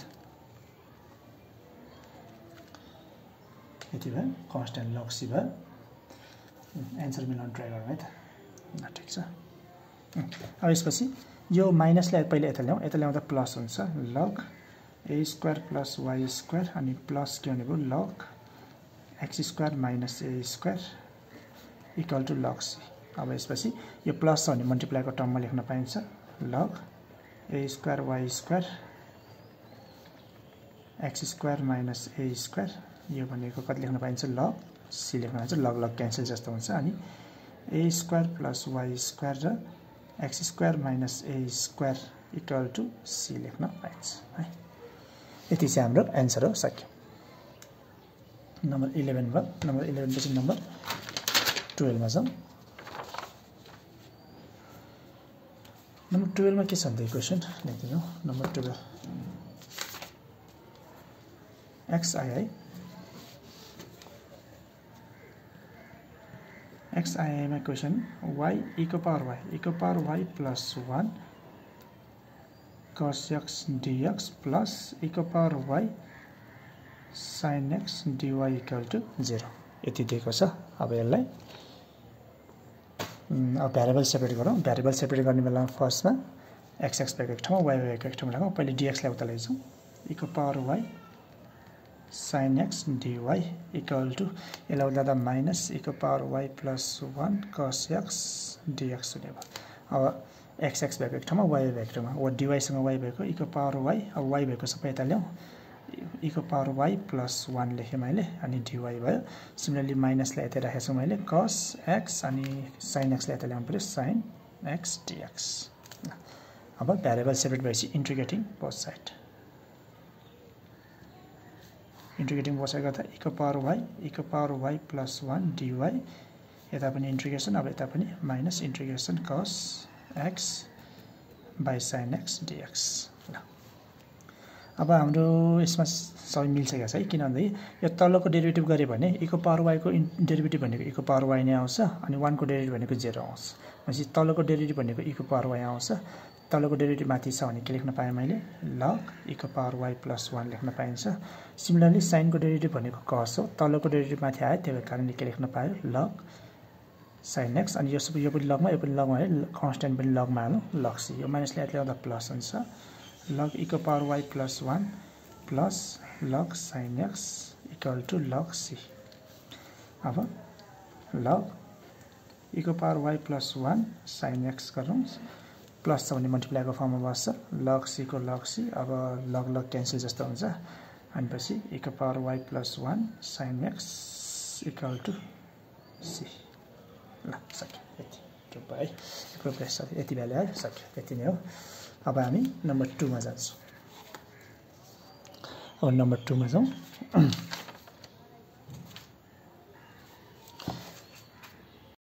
Speaker 1: यति भयो कन्स्ट्यान्ट लग सी भयो। एन्सर मिलाउन ट्राई गरौँ है त ल ठिक छ। अब यसपछि यो माइनसलाई पहिले यता ल्याउँदा प्लस हुन्छ log a square plus y square अनि प्लस के हुने भयो log x square minus a square equal to log c। अब यसपछि यो प्लस छ भने मल्टिप्लाईको टर्ममा लेख्न पाइन्छ लग a square y square x square minus a square यो भनेको कति लेख्न पाइन्छ लग c लेख्न पाइन्छ लग लग क्यान्सल जस्तो हुन्छ अनि a square plus y square र x square minus a square equal to c लेख्न पाइन्छ है। यति चाहिँ हाम्रो एन्सर हो सक्यो। नम्बर 11 भयो। नम्बर 11 पछि नम्बर 12 मा जाउँ। नम्बर 12 मा के छ भन्दै क्वेसन लेख्दिनु नम्बर 12 xii मा क्वेसन y e को power y plus 1 cos x dx plus e को power y sin x dy equal to 0 यति दिएको छ। अब यसलाई अब भ्यारिएबल सेपरेट गरौँ। भ्यारिएबल सेपरेट गर्ने बेलामा फर्स्टमा x भएको एक ठाउँमा y भएको एक ठाउँमा राखौँ। पहिले dx लाई उता लैजाउँ e को power y sin x dy equal to यसलाई उता माइनस e को power y plus 1 cos x dx हुने भयो। अब एक्स एक्स भएको एक ठाउँमा वाई भएको ठाउँमा वा डिवाईसँग वाई भएको इको पावर वाई अब वाई भएको सबै यता ल्याउँ इको पावर वाई प्लस 1 लेखेँ मैले अनि डिवाई भयो सिमिलरली माइनसलाई यता राखेको छु मैले कस एक्स अनि साइन एक्सलाई यता ल्याउनु पऱ्यो साइन एक्स डिएक्स अब भ्यारिएबल सेपरेट भएपछि इन्टिग्रेटिङ बोथ साइड गर्दा इको पावर वाई प्लस 1 डिवाई यता पनि इन्टिग्रेसन अब यता पनि minus integration cos x by sine x dx ल अब हाम्रो यसमा सबै मिल्सकेको छ है किनभने यो तलको डेरिभेटिभ गऱ्यो भने इको पावर वाईको डेरिभेटिभ भनेको इको पावर वाई नै आउँछ अनि 1 को डेरिभेटिभ भनेको 0 आउँछ भनेपछि तलको डेरिभेटिभ भनेको इको पावर वाई आउँछ तलको डेरिभेटिभ माथि छ भने के लेख्न पाएँ मैले लग इको पावर वाई प्लस 1 लेख्न पाइन्छ सिमिलरली साइनको डेरिभेटिभ भनेको कस हो तलको डेरिभेटिभ माथि आयो त्यही कारणले के लेख्न पायो लग साइन एक्स अनि यो पनि लगमा है कन्स्ट्यान्ट पनि लगमा हालौँ लग सी यो माइनसले यता ल्याउँदा प्लस हुन्छ लग इको power y plus 1 plus log sine x equal to log c अब लग इको power y plus 1 sine x गरौँ प्लस छ भने मल्टिप्लाईको फर्ममा बस्छ लग सी को लग सी अब लग लग क्यान्सल जस्तो हुन्छ अनि पछि इको power y plus 1 sine x equal to c ल सक्यो यति चुप है प्रोग्रेस सक्यो यति भ्याल्यु है सक्यो यति नै हो अब हामी नम्बर 2 मा जान्छौँ अब नम्बर 2 मा जाउँ